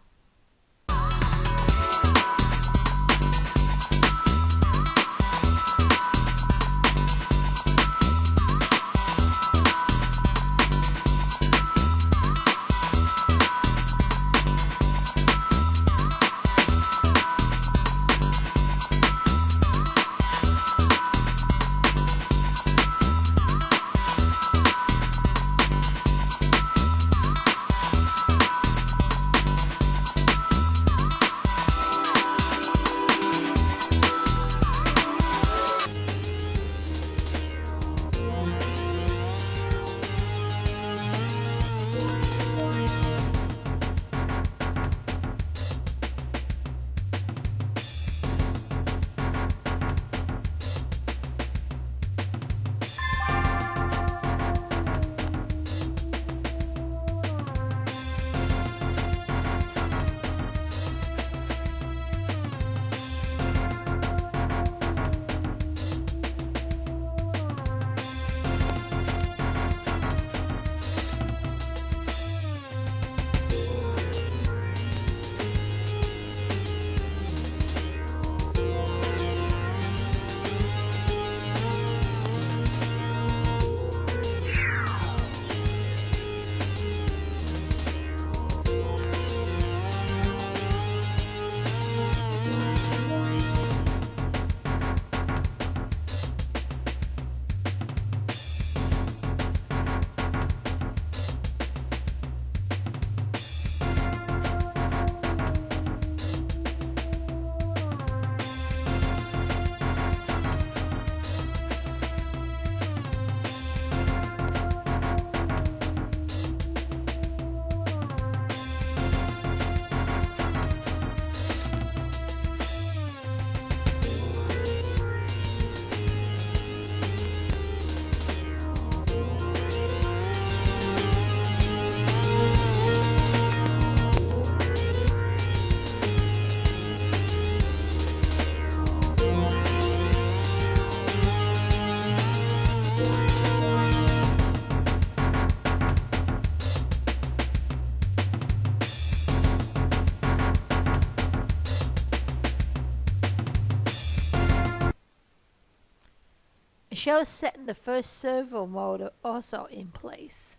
It shows setting the first servo motor also in place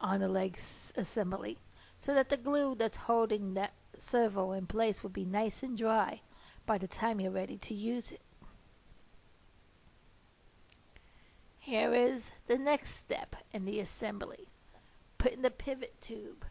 on the legs assembly, so that the glue that's holding that servo in place will be nice and dry by the time you're ready to use it. Here is the next step in the assembly. Put in the pivot tube.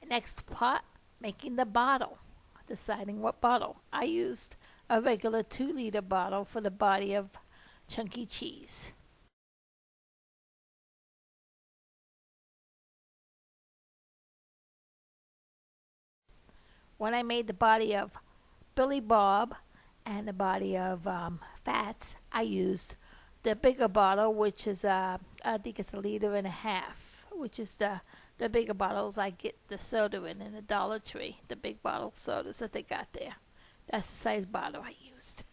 Next part, making the bottle. Deciding what bottle. I used a regular 2-liter bottle for the body of chunky cheese. When I made the body of Billy Bob and the body of Fats, I used the bigger bottle, which is I think it's 1.5 liters, which is the bigger bottles I get the soda in the Dollar Tree, the big bottle sodas that they got there. That's the size bottle I used.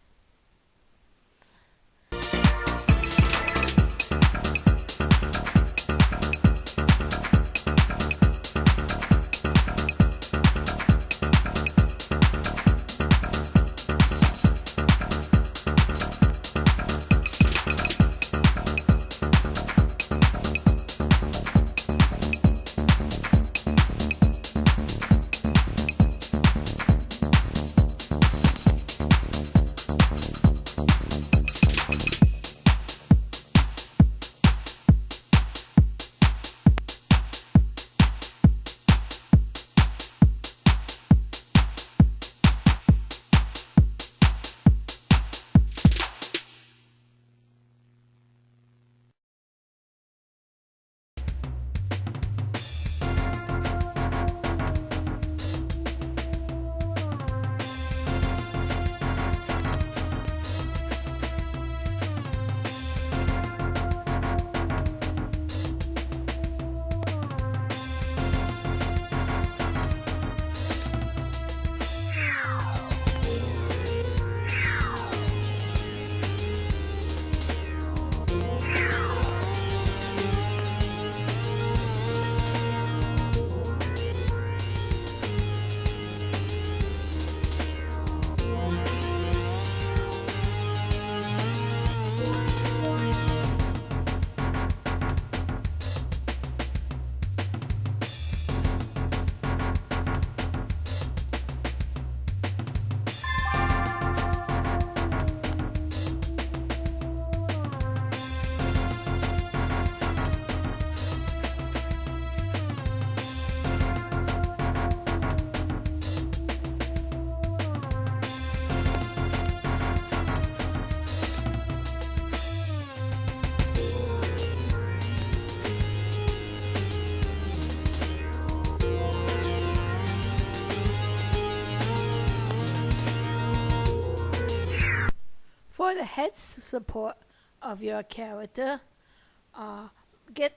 For the head support of your character,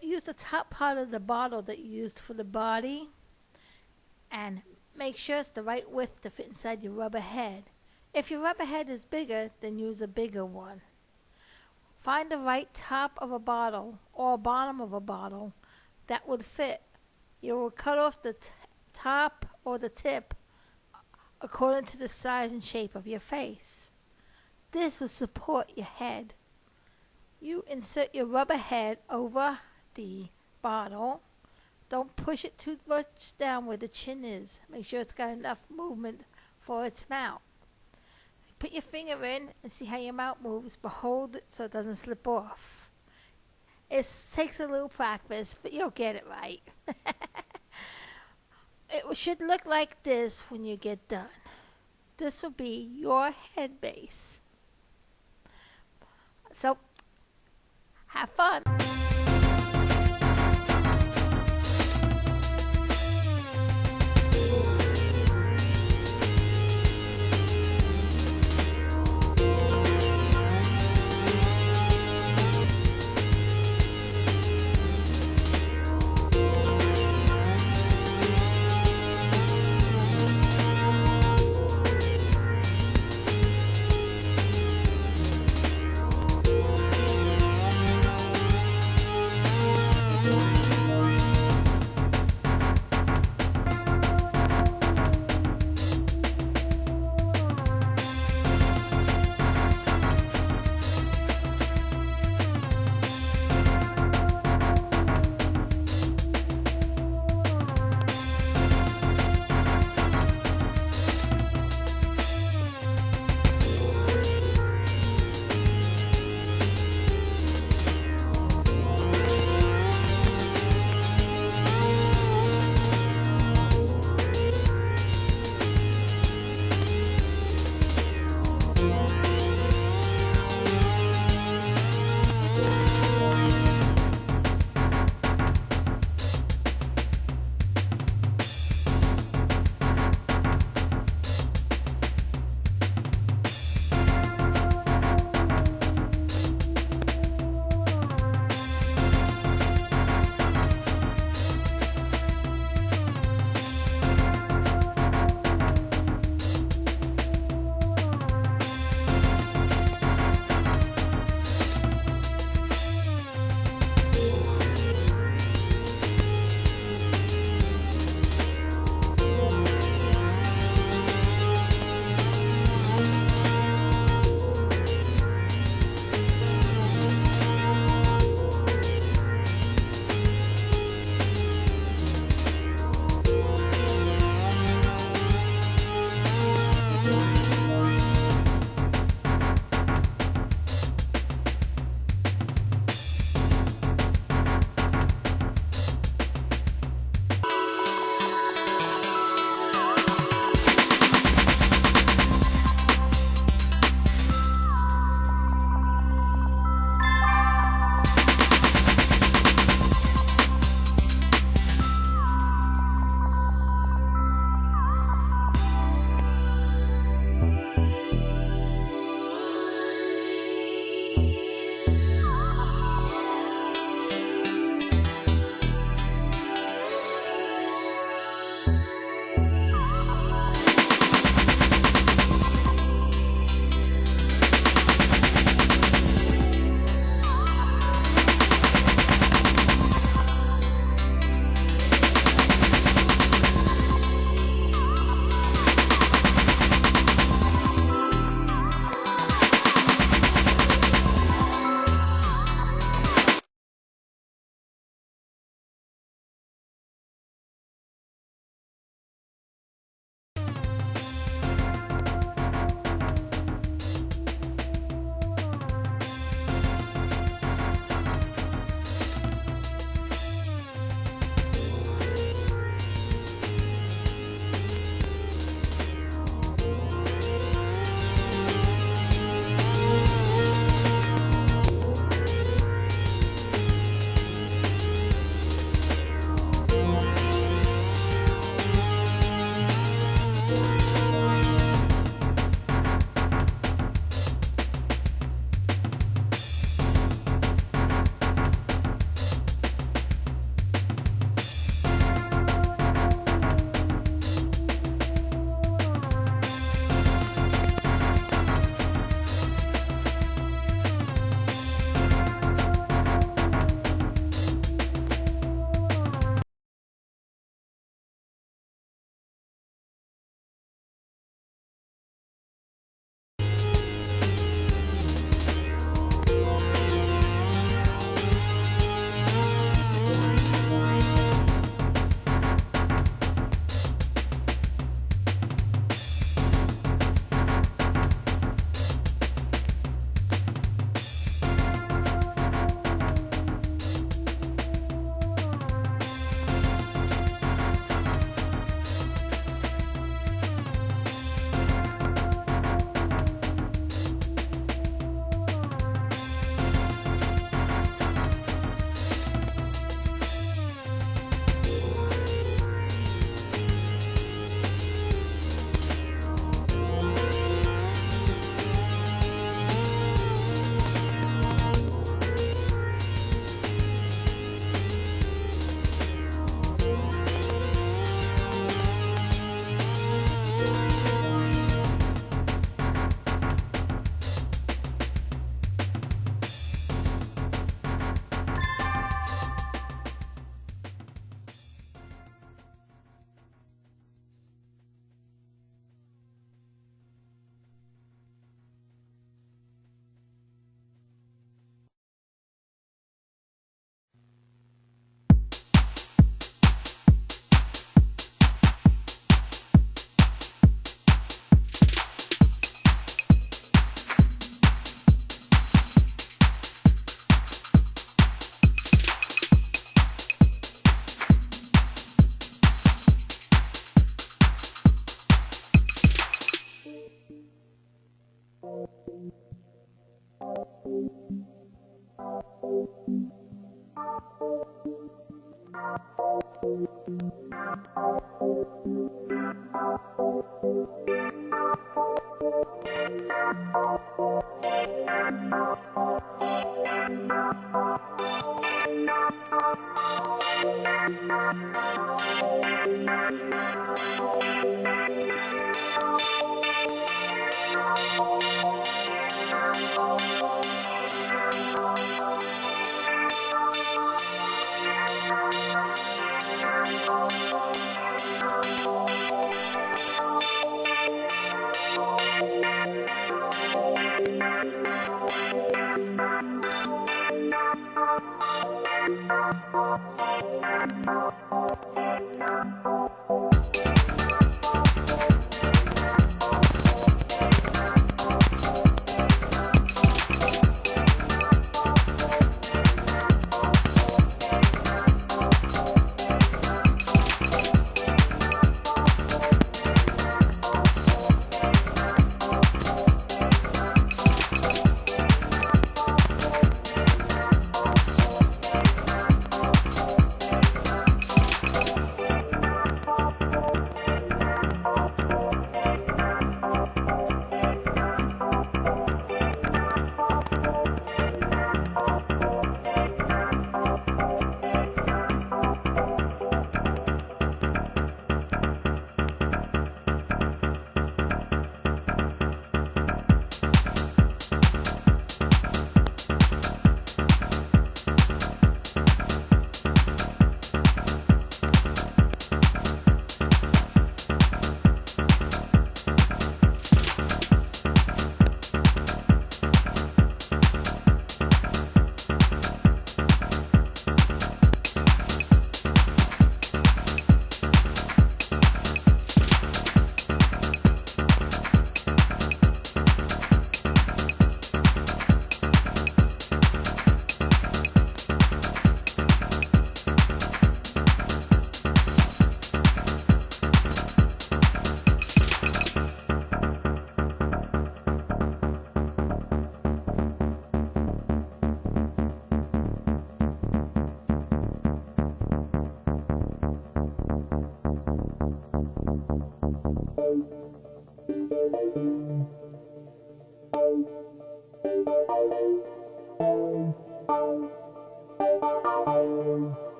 use the top part of the bottle that you used for the body and make sure it's the right width to fit inside your rubber head. If your rubber head is bigger, then use a bigger one. Find the right top of a bottle or bottom of a bottle that would fit. You will cut off the top or the tip according to the size and shape of your face. This will support your head. You insert your rubber head over the bottle. Don't push it too much down where the chin is. Make sure it's got enough movement for its mount. Put your finger in and see how your mount moves, but hold it so it doesn't slip off. It takes a little practice, but you'll get it right. It should look like this when you get done. This will be your head base. So, have fun.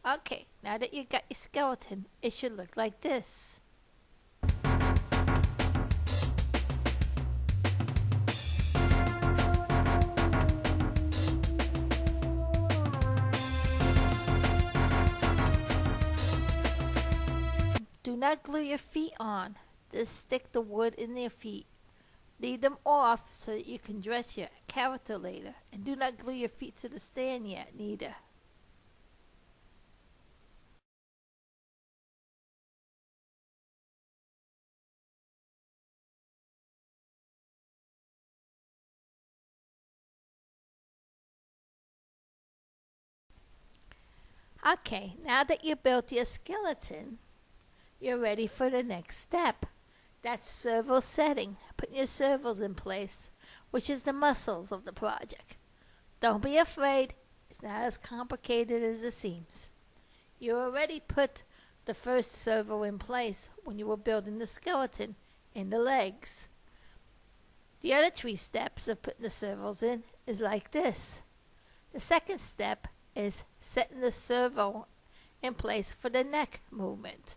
Okay, now that you got your skeleton, it should look like this. Do not glue your feet on. Just stick the wood in their feet. Leave them off so that you can dress your character later. And do not glue your feet to the stand yet, neither. Okay, now that you built your skeleton, you're ready for the next step. That's servo setting. Put your servos in place, which is the muscles of the project. Don't be afraid. It's not as complicated as it seems. You already put the first servo in place when you were building the skeleton and the legs. The other 3 steps of putting the servos in is like this. The second step is setting the servo in place for the neck movement.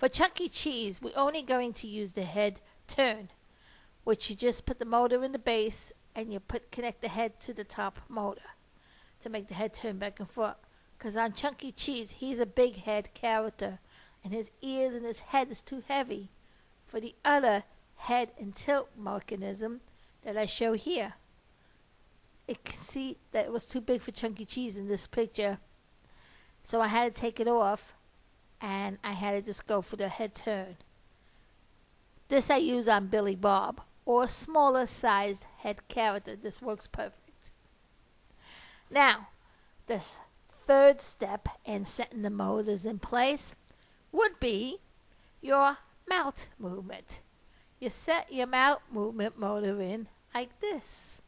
For Chuck E. Cheese, we're only going to use the head turn, which you just put the motor in the base and you connect the head to the top motor to make the head turn back and forth. Because on Chuck E. Cheese, he's a big head character, and his ears and his head is too heavy for the other head and tilt mechanism that I show here. You can see that it was too big for Chuck E. Cheese in this picture, so I had to take it off, and I had to just go for the head turn. This I use on Billy Bob, or a smaller sized head character. This works perfect. Now, this third step in setting the motors in place would be your mount movement. You set your mount movement motor in like this.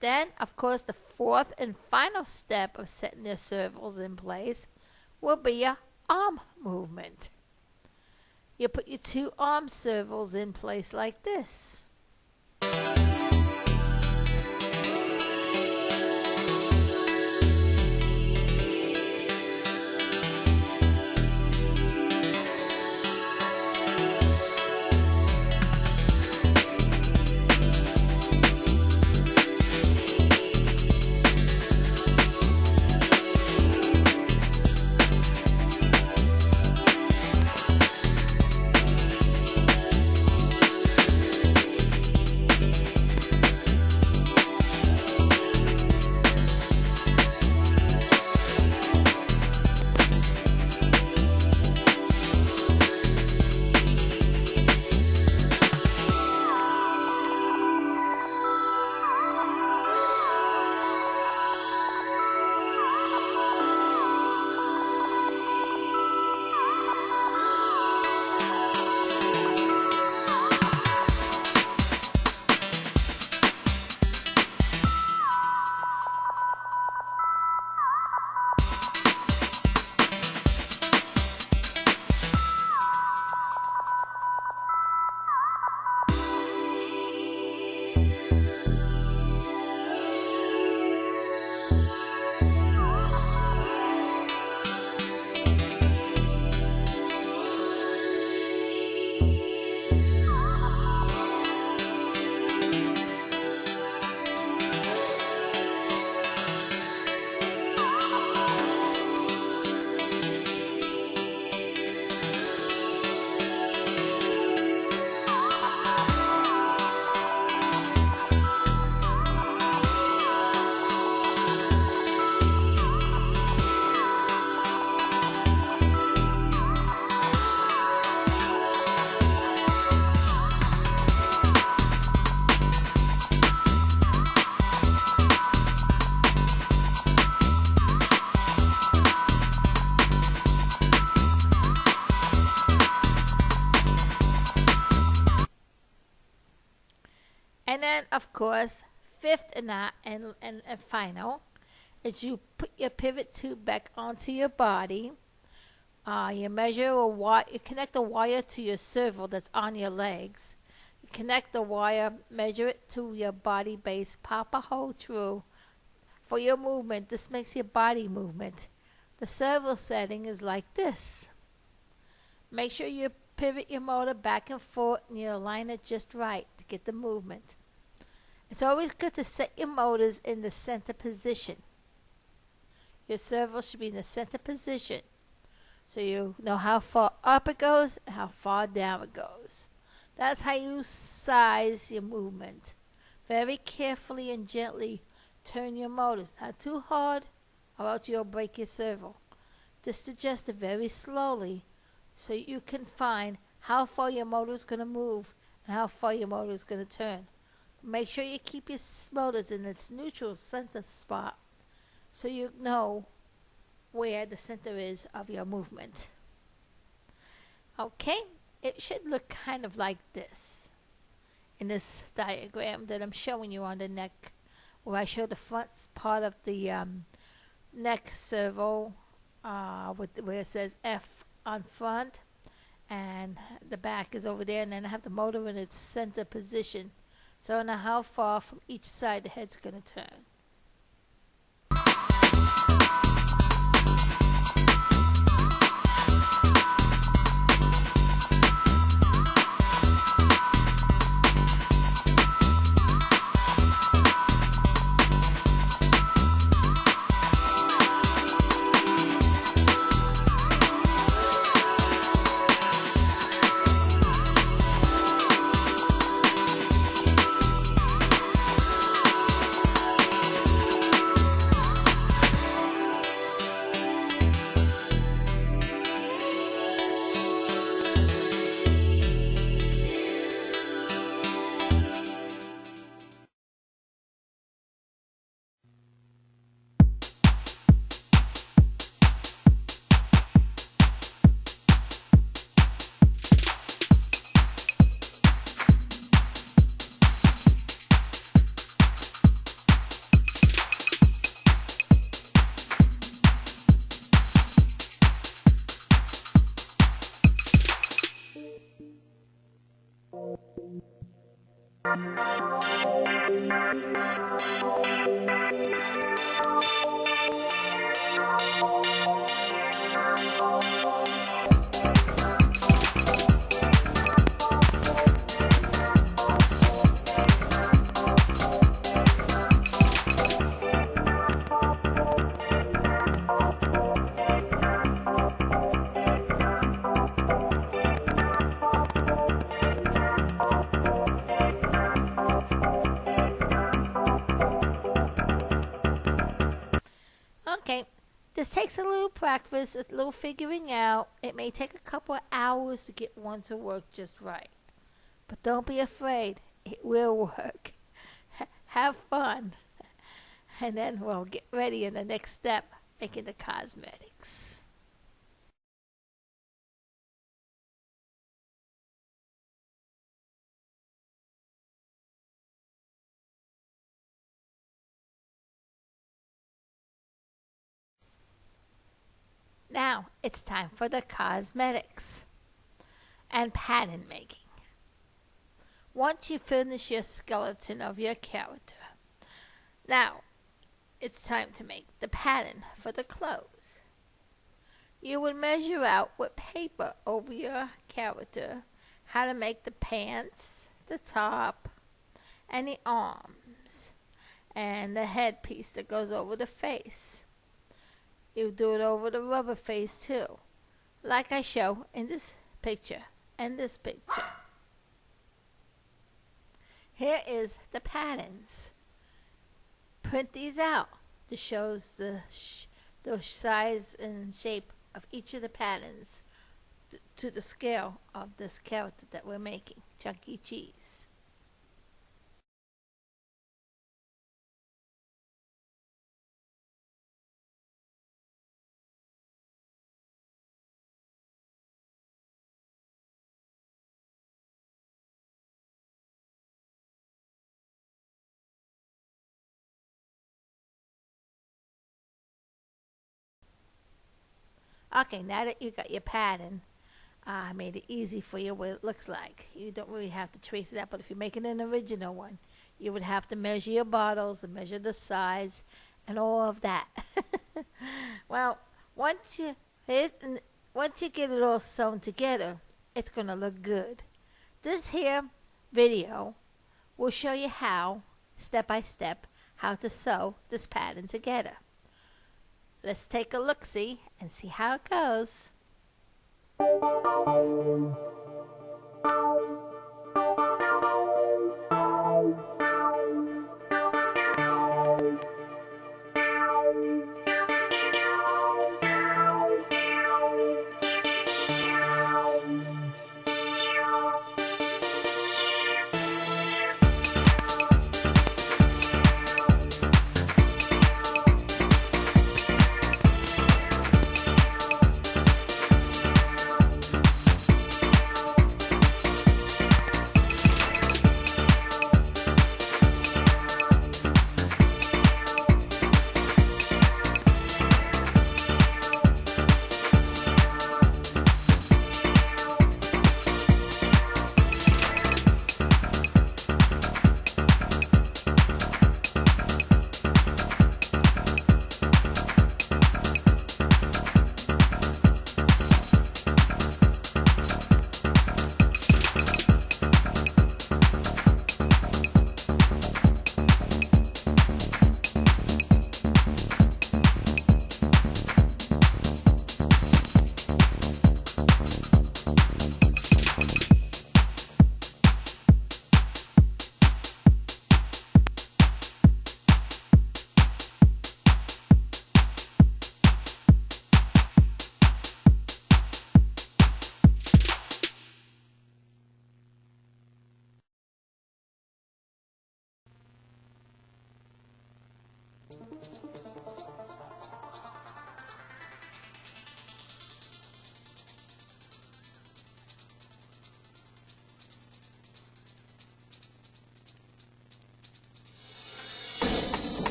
Then, of course, the fourth and final step of setting their servos in place will be your arm movement. You put your two arm servos in place like this. And then, of course, fifth and final is you put your pivot tube back onto your body. You measure a wire, you connect the wire to your servo that's on your legs. You connect the wire, measure it to your body base, pop a hole through for your movement. This makes your body movement. The servo setting is like this. Make sure you pivot your motor back and forth and you align it just right to get the movement. It's always good to set your motors in the center position. Your servo should be in the center position so you know how far up it goes and how far down it goes. That's how you size your movement. Very carefully and gently turn your motors. Not too hard or else you'll break your servo. Just adjust it very slowly so you can find how far your motor is going to move and how far your motor is going to turn. Make sure you keep your motors in its neutral center spot so you know where the center is of your movement. Okay, it should look kind of like this in this diagram that I'm showing you on the neck, where I show the front part of the neck servo where it says F on front, and the back is over there, and then I have the motor in its center position, so I know how far from each side the head's going to turn. Okay, this takes a little practice, a little figuring out. It may take a couple of hours to get one to work just right. But don't be afraid, it will work. Have fun. And then we'll get ready in the next step, making the cosmetics. Now, it's time for the cosmetics and pattern making. Once you finish your skeleton of your character, now it's time to make the pattern for the clothes. You will measure out with paper over your character how to make the pants, the top, and the arms, and the headpiece that goes over the face. You do it over the rubber face too, like I show in this picture and this picture. Here is the patterns. Print these out. This shows the size and shape of each of the patterns to the scale of this character that we're making, Chunky Cheese. Okay, now that you got your pattern, I made it easy for you what it looks like. You don't really have to trace it out, but if you're making an original one, you would have to measure your bottles and measure the size and all of that. Well, once you once you get it all sewn together, it's gonna look good. This here video will show you how, step by step, how to sew this pattern together. Let's take a look-see and see how it goes.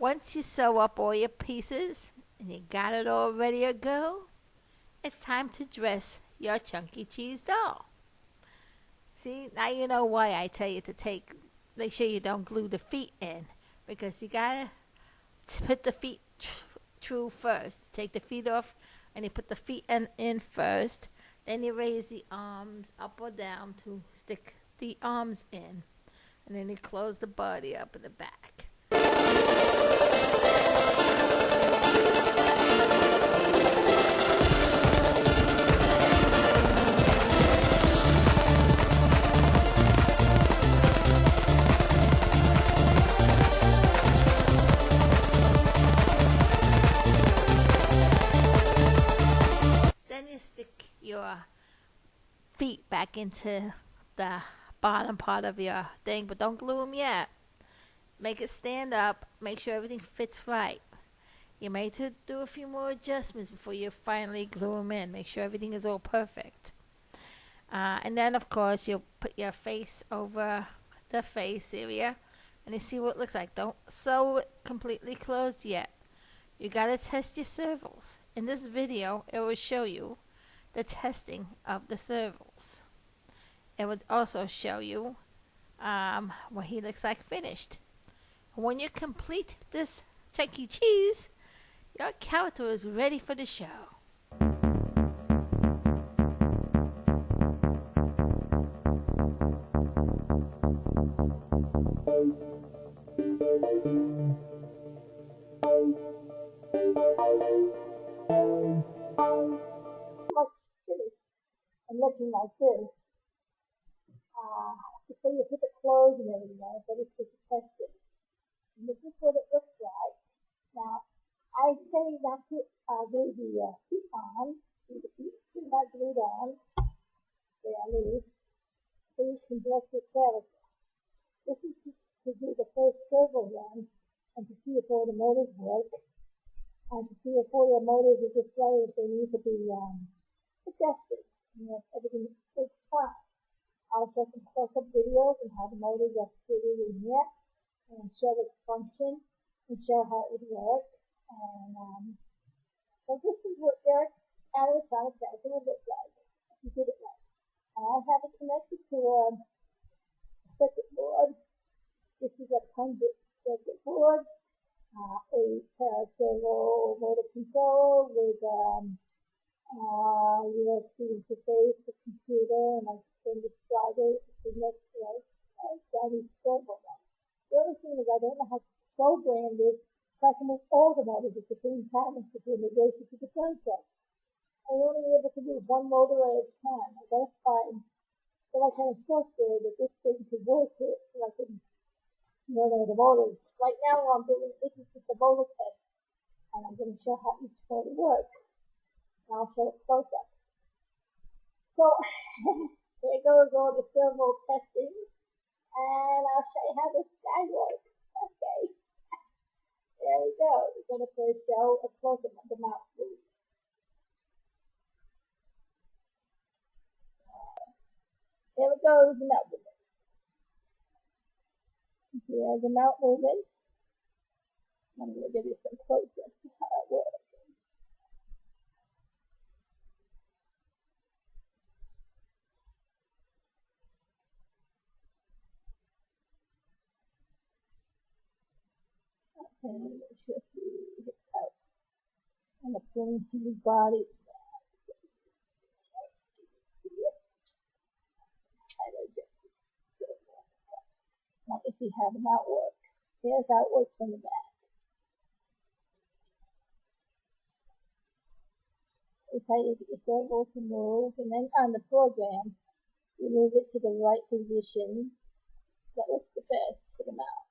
Once you sew up all your pieces and you got it all ready to go, it's time to dress your chunky cheese doll. See, now you know why I tell you to make sure you don't glue the feet in, because you gotta put the feet through first. Take the feet off and you put the feet in first. Then you raise the arms up or down to stick the arms in. And then you close the body up in the back. Then you stick your feet back into the bottom part of your thing, but don't glue them yet. Make it stand up. Make sure everything fits right. You may do a few more adjustments before you finally glue them in. Make sure everything is all perfect. And then, of course, you'll put your face over the face area, and you see what it looks like. Don't sew it completely closed yet. You gotta test your servos. In this video, it will show you the testing of the servos. It would also show you what he looks like finished. When you complete this Chuck E. Cheese, your character is ready for the show. Much finished and looking like this. Before you put the clothes and everything on it, but it's just a testing. And this is what it looks like. Now, I say not to glue the feet on. The feet are not glued on. They are loose. So you can dress your character. This is to do the first servo run and to see if all the motors work. And to see if all your motors are just right, if they need to be adjusted. And if everything is fine. I'll show some close-up videos and how the motors are fitted in here, and show its function, and show how it would work. And so this is what your animatronic character would look like if you did it right. I have it connected to a circuit board. This is a 100 circuit board, a servo motor control with USB interface, the computer, and I can describe it to the next one. I need servo one. The other thing is I don't know how to program this so I can move all the motors at the same time and put the integration to the contract. I'm only able to do one motor at a time. I gotta find some kind of software that this thing could work with so I can know the motors. Right now what I'm doing, this is just a motor test, and I'm gonna show how each motor works. I'll show it close up. So here goes all the servo testing, and I'll show you how this guy works. Okay, there we go. We're gonna first show a close up of the mouth movement. Here we go, the mouth movement. Here's the mouth movement. I'm gonna give you some close up of how it works. And make sure you hit out and applying to his body. Now if you have them how it works. Here's how it works from the back. It's how you get your servo to move, and then on the program, you move it to the right position. That looks the best for the mouth.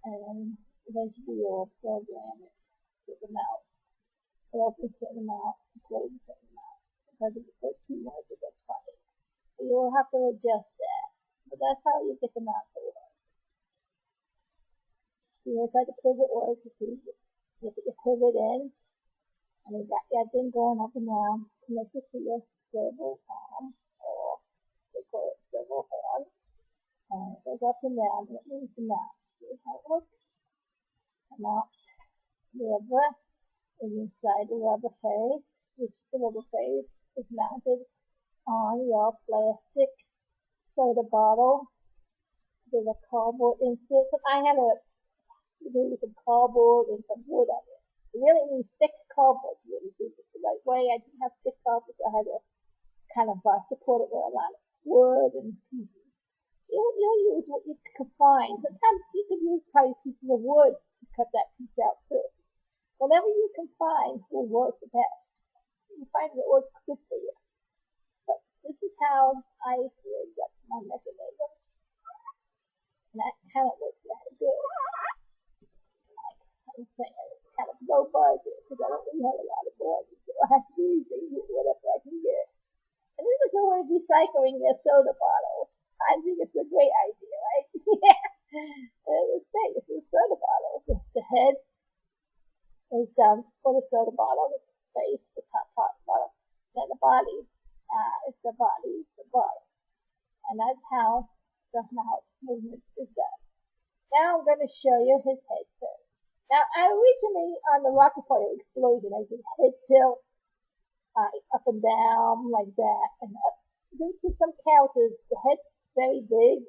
And eventually you'll program it with the mouth. It opens to the mouth, and closes to the mouth. Because if you put too much, it gets funny. So you'll have to adjust that. But that's how you get the mouth to work. Here's how the pivot works. You put your pivot in, and you got that thing going up and down. Connect it to your servo arm, or they call it servo horn. And it goes up and down, and it moves the mouth. See how it works? mounts the rubber is inside the rubber face, which the rubber face is mounted on your plastic soda bottle. There's a cardboard insert. I had to do some cardboard and some wood on it. You really need thick cardboard to really do this the right way. I didn't have thick cardboard, so I had to kind of support it with a lot of wood and pieces. You'll use what you can find. Sometimes you can use probably pieces of wood to cut that piece out too. Whatever you can find will work the best. You find what works good for you. But this is how I rigged up my mechanism. And that kind of looks very good. Like I'm saying, it's kind of low budget because I don't really have a lot of budget. So I have to do things with whatever I can get. And this is a way of recycling your soda bottles. I think it's a great idea, right? Yeah. Let's say this is soda bottles. The head is for the soda bottle, the face, the top part of the bottle. Then the body is the body, the bottle. And that's how the mouth movement is done. Now I'm going to show you his head tilt. Now, I originally, on the Rockefeller explosion, I did head tilt up and down like that. And due to some characters, the head's very big.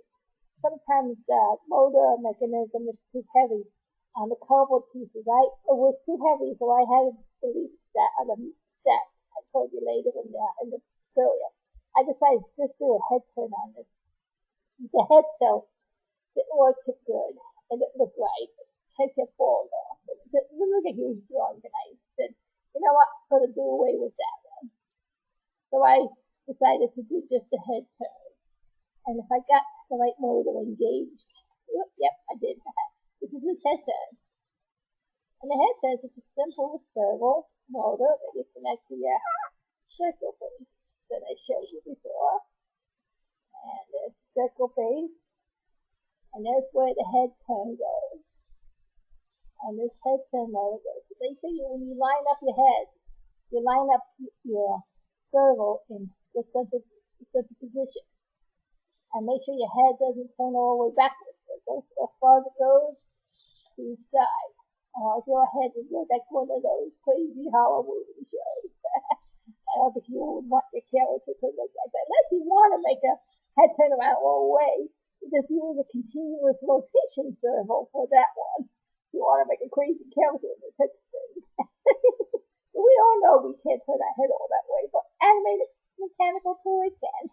Sometimes the motor mechanism is too heavy on the cardboard pieces. It was too heavy, so I had to delete that other step. I told you later in the earlier. I decided to just do a head turn on this. The head tilt, it worked good, and it looked right. Take your balls off. Look at you drunk, and I said, you know what, I'm going to do away with that one. So I decided to do just a head turn. And if I got the right motor engaged, yep, I did that. This is a head turn. And the head turn is a simple servo motor that you connect to your circle base that I showed you before. And there's circle base. And there's where the head turn goes. And this head turn motor goes. So they say when you line up your head, you line up your servo in the center position. And make sure your head doesn't turn all the way backwards. It goes as far as it goes to the side. Or your head would look like one of those crazy horror movie shows. I don't think you would want your character to look like that. Unless you want to make a head turn around all the way. Just use a continuous rotation servo for that one. You want to make a crazy character in this thing. We all know we can't turn our head all that way, but animated mechanical toys can.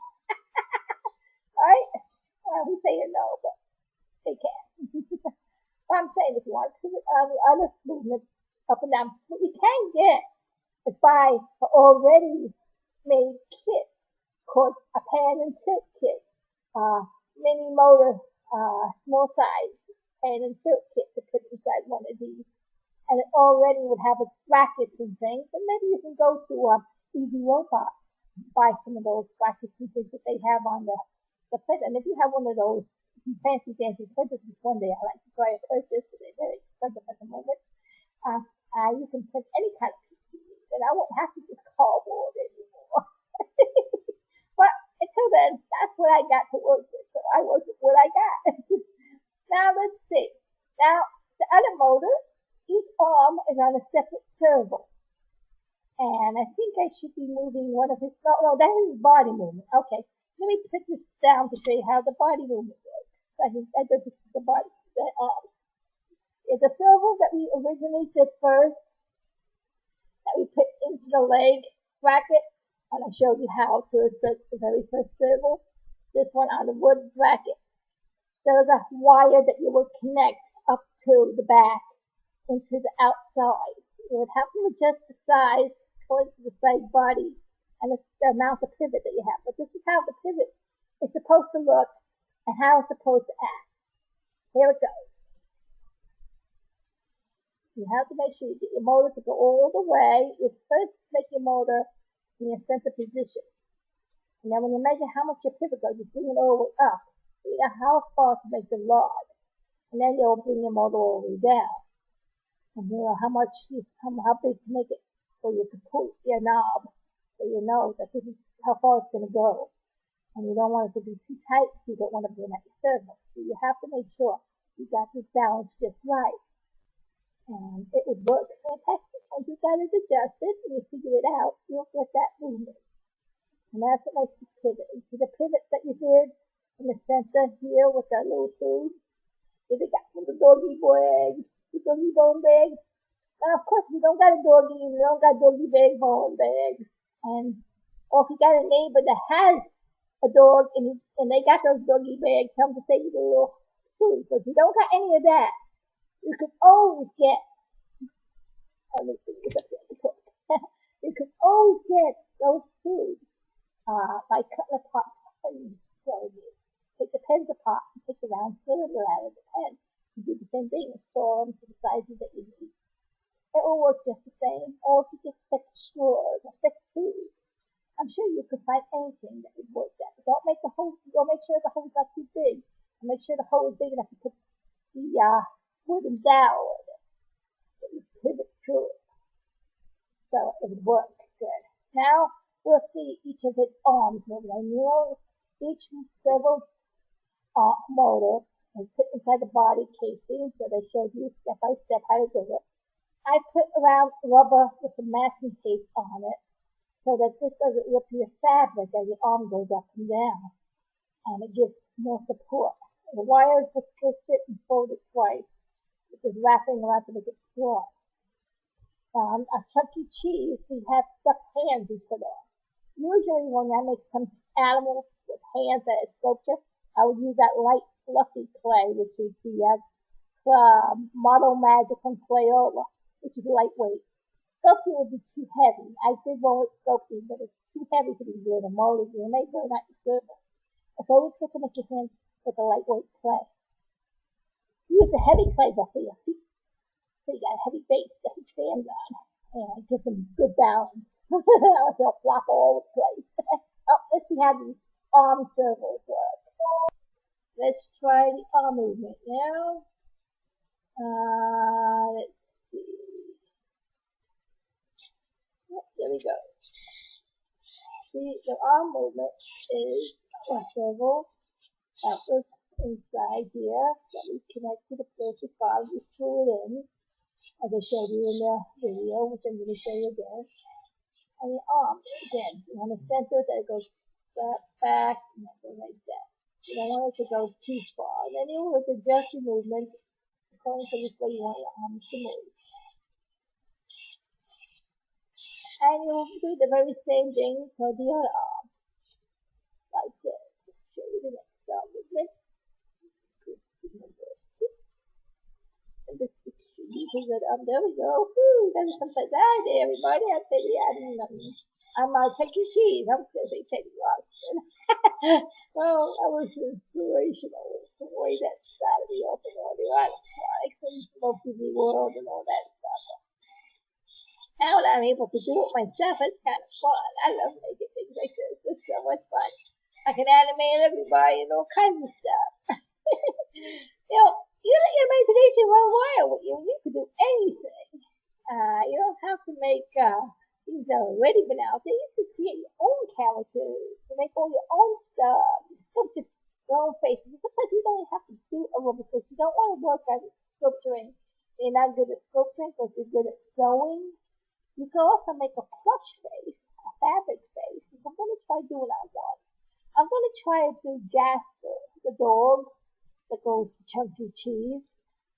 Right? We say no, but they can. What I'm saying, if you want to put the other movement up and down, what you can get is buy an already made kit called a pan and tilt kit. Mini motor, small size pan and tilt kit to put inside one of these. And it already would have its brackets and things. And maybe you can go to Easy Robot, buy some of those brackets and things that they have on the printer. And if you have one of those fancy printers, one day I like to try a purchase, but they're very expensive at the moment. You can print any kind of PC, and I won't have to just cardboard anymore. But until then, that's what I got to work with. So I work with what I got. Now let's see. Now the other motor, each arm is on a separate servo. And I think I should be moving one of his, no, that is his body movement. Okay, let me put this down to show you how the body movement works. I think this is the body, the arm. It's a servo that we originally did first, that we put into the leg bracket, and I showed you how to insert the very first servo. This one on the wood bracket. There's a wire that you will connect up to the back into the outside. You would have to adjust the size towards the side body and the amount of pivot that you have. But this is how the pivot is supposed to look and how it's supposed to act. Here it goes. You have to make sure you get your motor to go all the way. You first make your motor in your center position. And then when you measure how much your pivot goes, you bring it all the way up. So you know how far to make the rod. And then you'll bring your motor all the way down. And you know how big to make it so you can pull your knob so you know that this is how far it's going to go. And you don't want it to be too tight, so you don't want to burn out your servo. So you have to make sure you got this balance just right. And it would work fantastic. Once you got it adjusted and you figure it out, you'll get that movement. And that's what makes the pivot. You see the pivot that you did in the center here with that little tube? So they got from the doggy bag, the doggy bone bag. Now, of course, if you don't got a doggy, you don't got doggy bag, bone bag. And, or if you got a neighbor that has a dog and they got those doggy bags, come to save you the little tube. So if you don't got any of that, you can always get, oh, let me see this up there. You can always get those tubes by cutting apart and take the pens apart and take the round cylinder out of the pen. You do the same thing and saw them to the sizes that you need. It will work just the same. Or if you get thick straws or thick tubes, I'm sure you could find anything that would work that. But don't make sure the hole's not too big. And make sure the hole is big enough to put the wooden dowel in it. So you pivot through it. So it would work good. Now we'll see each of its arms moving. You know, each servo motor is put inside the body casing, so they showed you step by step how to do it. I put around rubber with some masking tape on it so that this doesn't rip your fabric as your arm goes up and down, and it gives more support. The wires will twist it and fold it twice, which is wrapping around to make it strong. A Chuck E. Cheese, we have stuffed hands we put on. Usually when I make some animals with hands that is sculpture, I would use that light fluffy clay, which is the Model Magic from Crayola, which is lightweight. Sculpting would be too heavy. I did one with sculpting, but it's too heavy to be good. A mold is going to make it not good. It's always good to make your hands with a lightweight clay. Use a heavy clay for your feet, so you got a heavy base that you stand on, and it gives them good balance. They'll flop all over the place. Oh, let's see how these arm servos work. Let's try the arm movement now. Let's see. Oh, there we go. See, the arm movement is a servo that was inside here that we connect to the first file. We screw it in, as I showed you in the video, which I'm going to show you again. And the arm, again, you want to center that it goes back and then go like that. You don't want it to go too far. And then you will adjust your movement according to which way you want your arms to move. And you'll do the very same thing for the other arm. Like this. Show you the next arm movement. And this uses it up. There we go. Woo, that's something like that, everybody. I tell you, I'm Chuck E. Cheese. I'm going to say Teddy Robinson. Well, that was inspirational. The way that started me off and all the electronics and Smoke TV World and all that stuff. Now that I'm able to do it myself, it's kind of fun. I love making things like this. It's so much fun. I can animate everybody and all kinds of stuff. You let your imagination run wild with you. You can do anything. You don't have to make things that are already been out there. You can create your own characters. You make all your own stuff. You sculpture your own faces. Sometimes you don't have to do a rubber face. You don't want to work at sculpturing. You're not good at sculpturing, but you're good at sewing. You can also make a plush face, a fabric face. So I'm going to try doing that one. I'm going to try to do Jasper, the dog that goes to Chuck E. Cheese.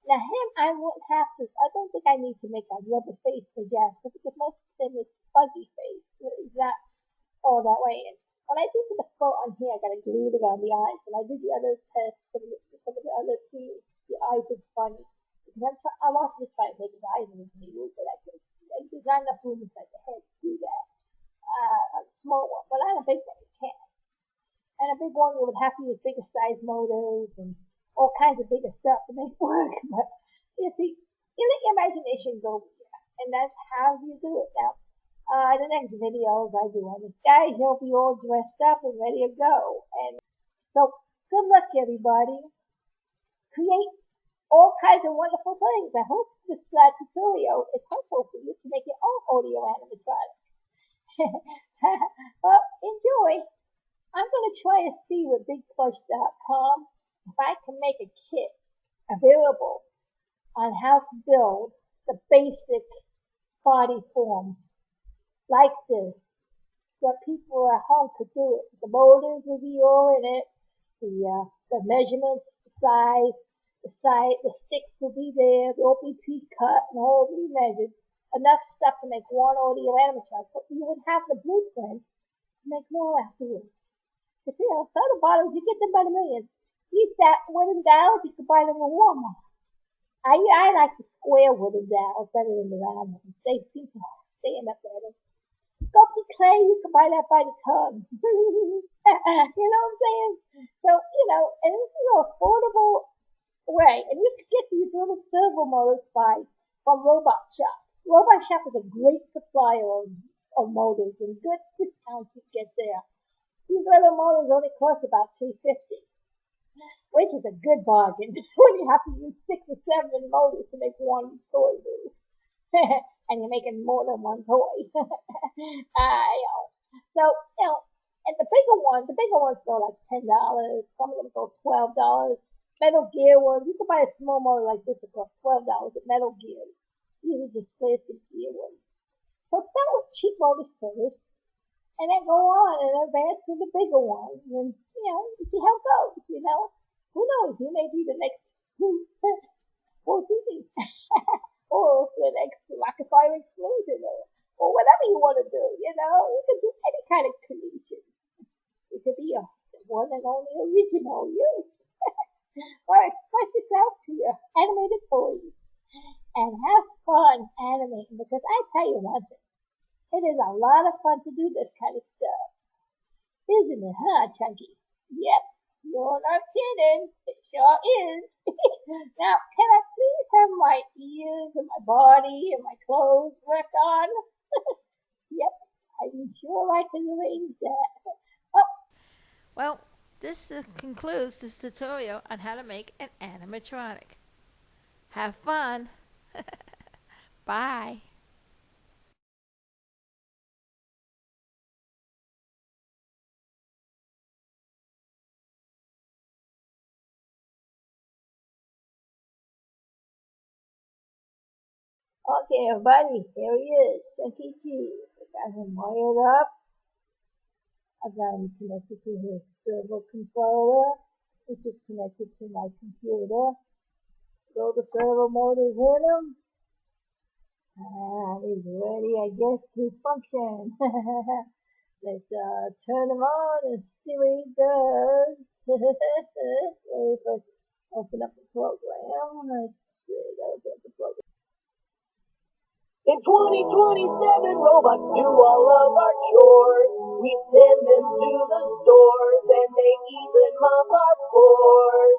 Now him, I wouldn't have to, I don't think I need to make a rubber face for Jasper because most of them is fuzzy face. It's not all that way. And when I do for the fur on here, I got to glue it around the eyes. When I do the other test, some of the other scenes, the eyes are funny. Because I want to try to make his eyes in his new, but there's not enough room inside the head to do that. A small one, but not a big one, you can't. And a big one, you would have to use bigger size motors and all kinds of bigger stuff to make it work. But you see, you let your imagination go with you, and that's how you do it. Now, the next videos I do on this guy, he'll be all dressed up and ready to go. And so, good luck, everybody. Create all kinds of wonderful things. I hope this tutorial is helpful for you to make your own audio animatronic. Well, enjoy. I'm going to try to see with bigplush.com if I can make a kit available on how to build the basic body form like this, so people at home could do it. The motors will be all in it, the measurements, the size, the sticks will be there, they'll be pre-cut and all be measured. Enough stuff to make one audio animatronic, but you would have the blueprint to make more afterwards. But soda bottles, you get them by the millions. These wooden dowels, you can buy them in Walmart. I like the square wooden dowels better than the round ones. They seem to stand up better. Sculpting clay, you can buy that by the ton. You know what I'm saying? So, and this is an affordable way. And you can get these little servo motors from Robot Shop. Robot Shop is a great supplier of motors and good discounts you get there. These little motors only cost about $3.50, which is a good bargain when you have to use 6 or 7 motors to make one toy move. And you're making more than one toy. So, and the bigger ones go like $10. Some of them go $12. Metal Gear ones, you can buy a small motor like this that costs $12 at Metal Gear. These are just plastic gear ones. So start with cheap motors first, and then go on and advance to the bigger ones, and see how it goes. Who knows? You may be the next Walt Disney, or the next rocket fire explosion, or whatever you want to do. You can do any kind of creation. It could be the one and only original you. Or express yourself to your animated toys and have fun animating, because I tell you one thing, it is a lot of fun to do this kind of stuff. Isn't it, huh, Chunky? Yep, you're not kidding. It sure is. Now, can I please have my ears and my body and my clothes work on? Yep, I'm sure I can arrange that. Oh. Well, this concludes this tutorial on how to make an animatronic. Have fun. Bye. Okay, everybody, here he is, Chunky G. I got him wired up. I got him connected to his servo controller, which is connected to my computer. Throw the servo motors in him. And he's ready, I guess, to function. Let's turn him on and see what he does. Let's open up the program. Let's see, open up the program. In 2027, robots do all of our chores. We send them to the stores, and they even mop our floors.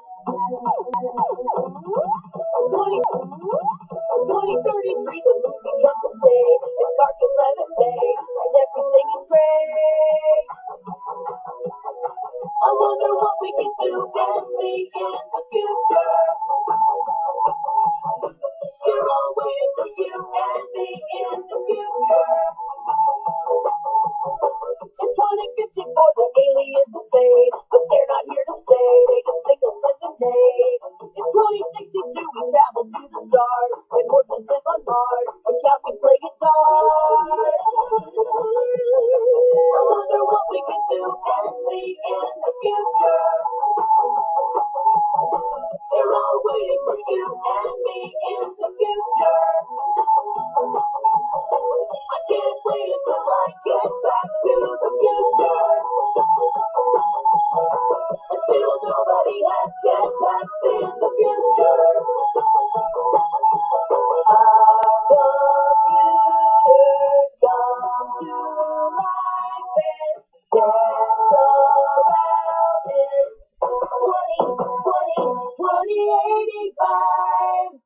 2033, the movie comes to stay. It's Cartoon 11 Day, and everything is great. I wonder what we can do and see in the future. We're all waiting for you and me in the future. In 2054, the aliens invade, but they're not here to stay. They just think of lemonade. In 2062, we travel to the stars, and horses live on Mars, and cows can play guitar. I wonder what we can do and see in the future. They're all waiting for you and me in the future. I can't wait until I get back to the future. Until nobody has jetpacks in the future. Our computers come to life and dance around in 2085.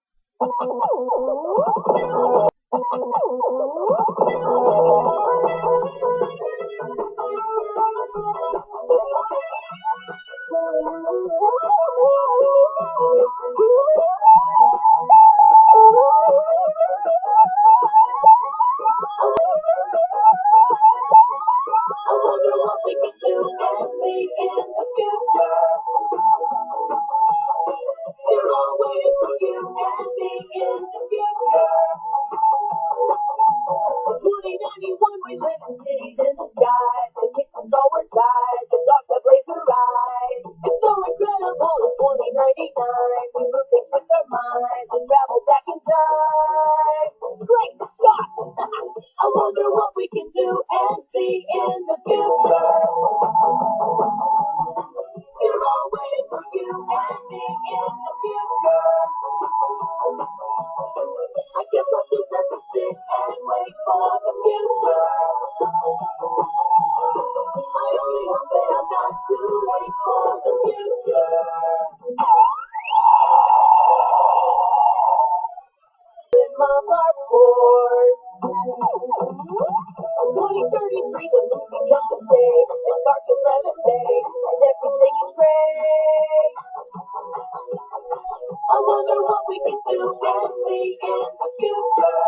I wonder what we can do and see in the future. They're all waiting for you and me in the future. we live in cities in the sky. They kick the forward side, the dogs have laser eyes. It's so incredible in 2099. We move things with our minds and travel back in time. Great Scott! I wonder what we can do and see in the future. We're all waiting for you and me in the future. I guess I'll just have to sit and wait for the future. I only hope that I'm not too late for the future. In my heart 2033, the movie comes to stay. It starts to levitate, and everything is great. I wonder what we can do and see in the future.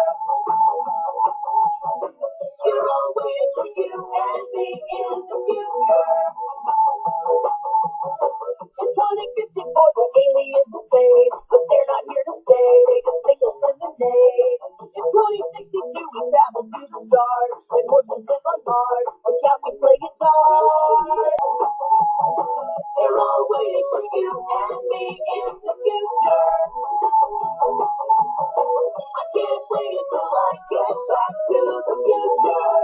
We're all waiting for you and me in the future. In 2054, the aliens invade, but they're not here to stay. They just think us lemonade. In 2062, we travel to the stars, and horses live on Mars, and cows can play guitar. They're all waiting for you and me in the future. I can't wait until I get back to the future.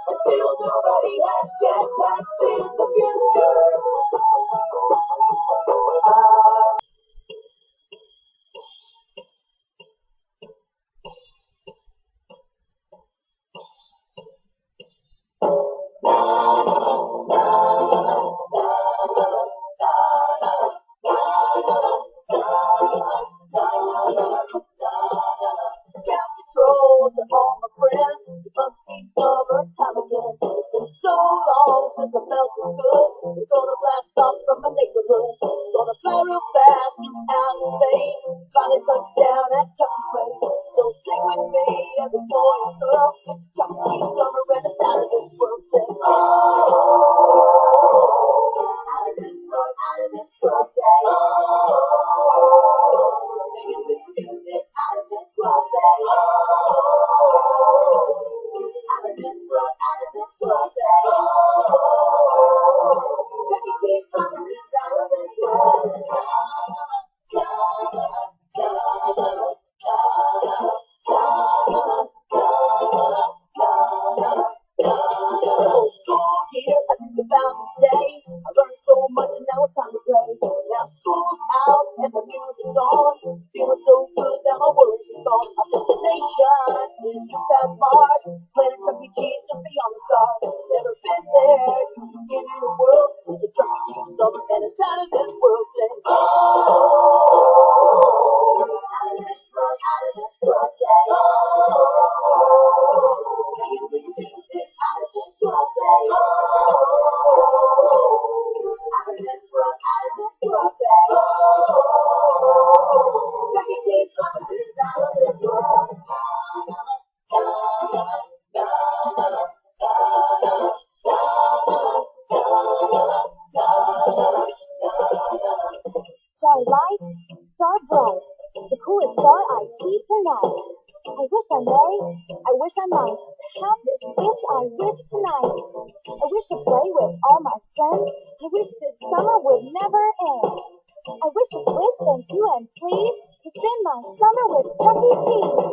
Until nobody has jetpacks in the future. Ground control to all my friends. It must be summertime again. It's been so long since I felt so good. We're gonna blast off from my neighborhood. Gonna fly real fast through outer space. Finally touch down at Chucky's place. So sing with me, every boy and girl. It's Chucky summer and it's out of this world. Say, oh, out of this world, out of this world. Say, oh, singing this music out of this world. Say, oh, out of this world, out of this world. Say, oh, Chucky summer is out of this world. Here, I think about today. I learned so much and now it's time to play. Now school's out and the music's on. Feeling so good that my worries are gone. Our destination is just that far. Planet Chuck E. Cheese just beyond the stars. Never been there, just to give you the world. It's a Chuck E. Cheese summer and it's out of this world. Say, oh, out of this world, out of this world. Say, oh, singing this music out of this world. Say, oh, out of this world, out of this world. Say, oh, Chuck E. Cheese summer is out of this world. Starlight, star bright, the coolest star I see tonight. I wish I may, I wish I might have this wish I wish tonight. I wish to play with all my friends. I wish this summer would never end. I wish, thank you, and please, to spend my summer with Chuck E. Cheese.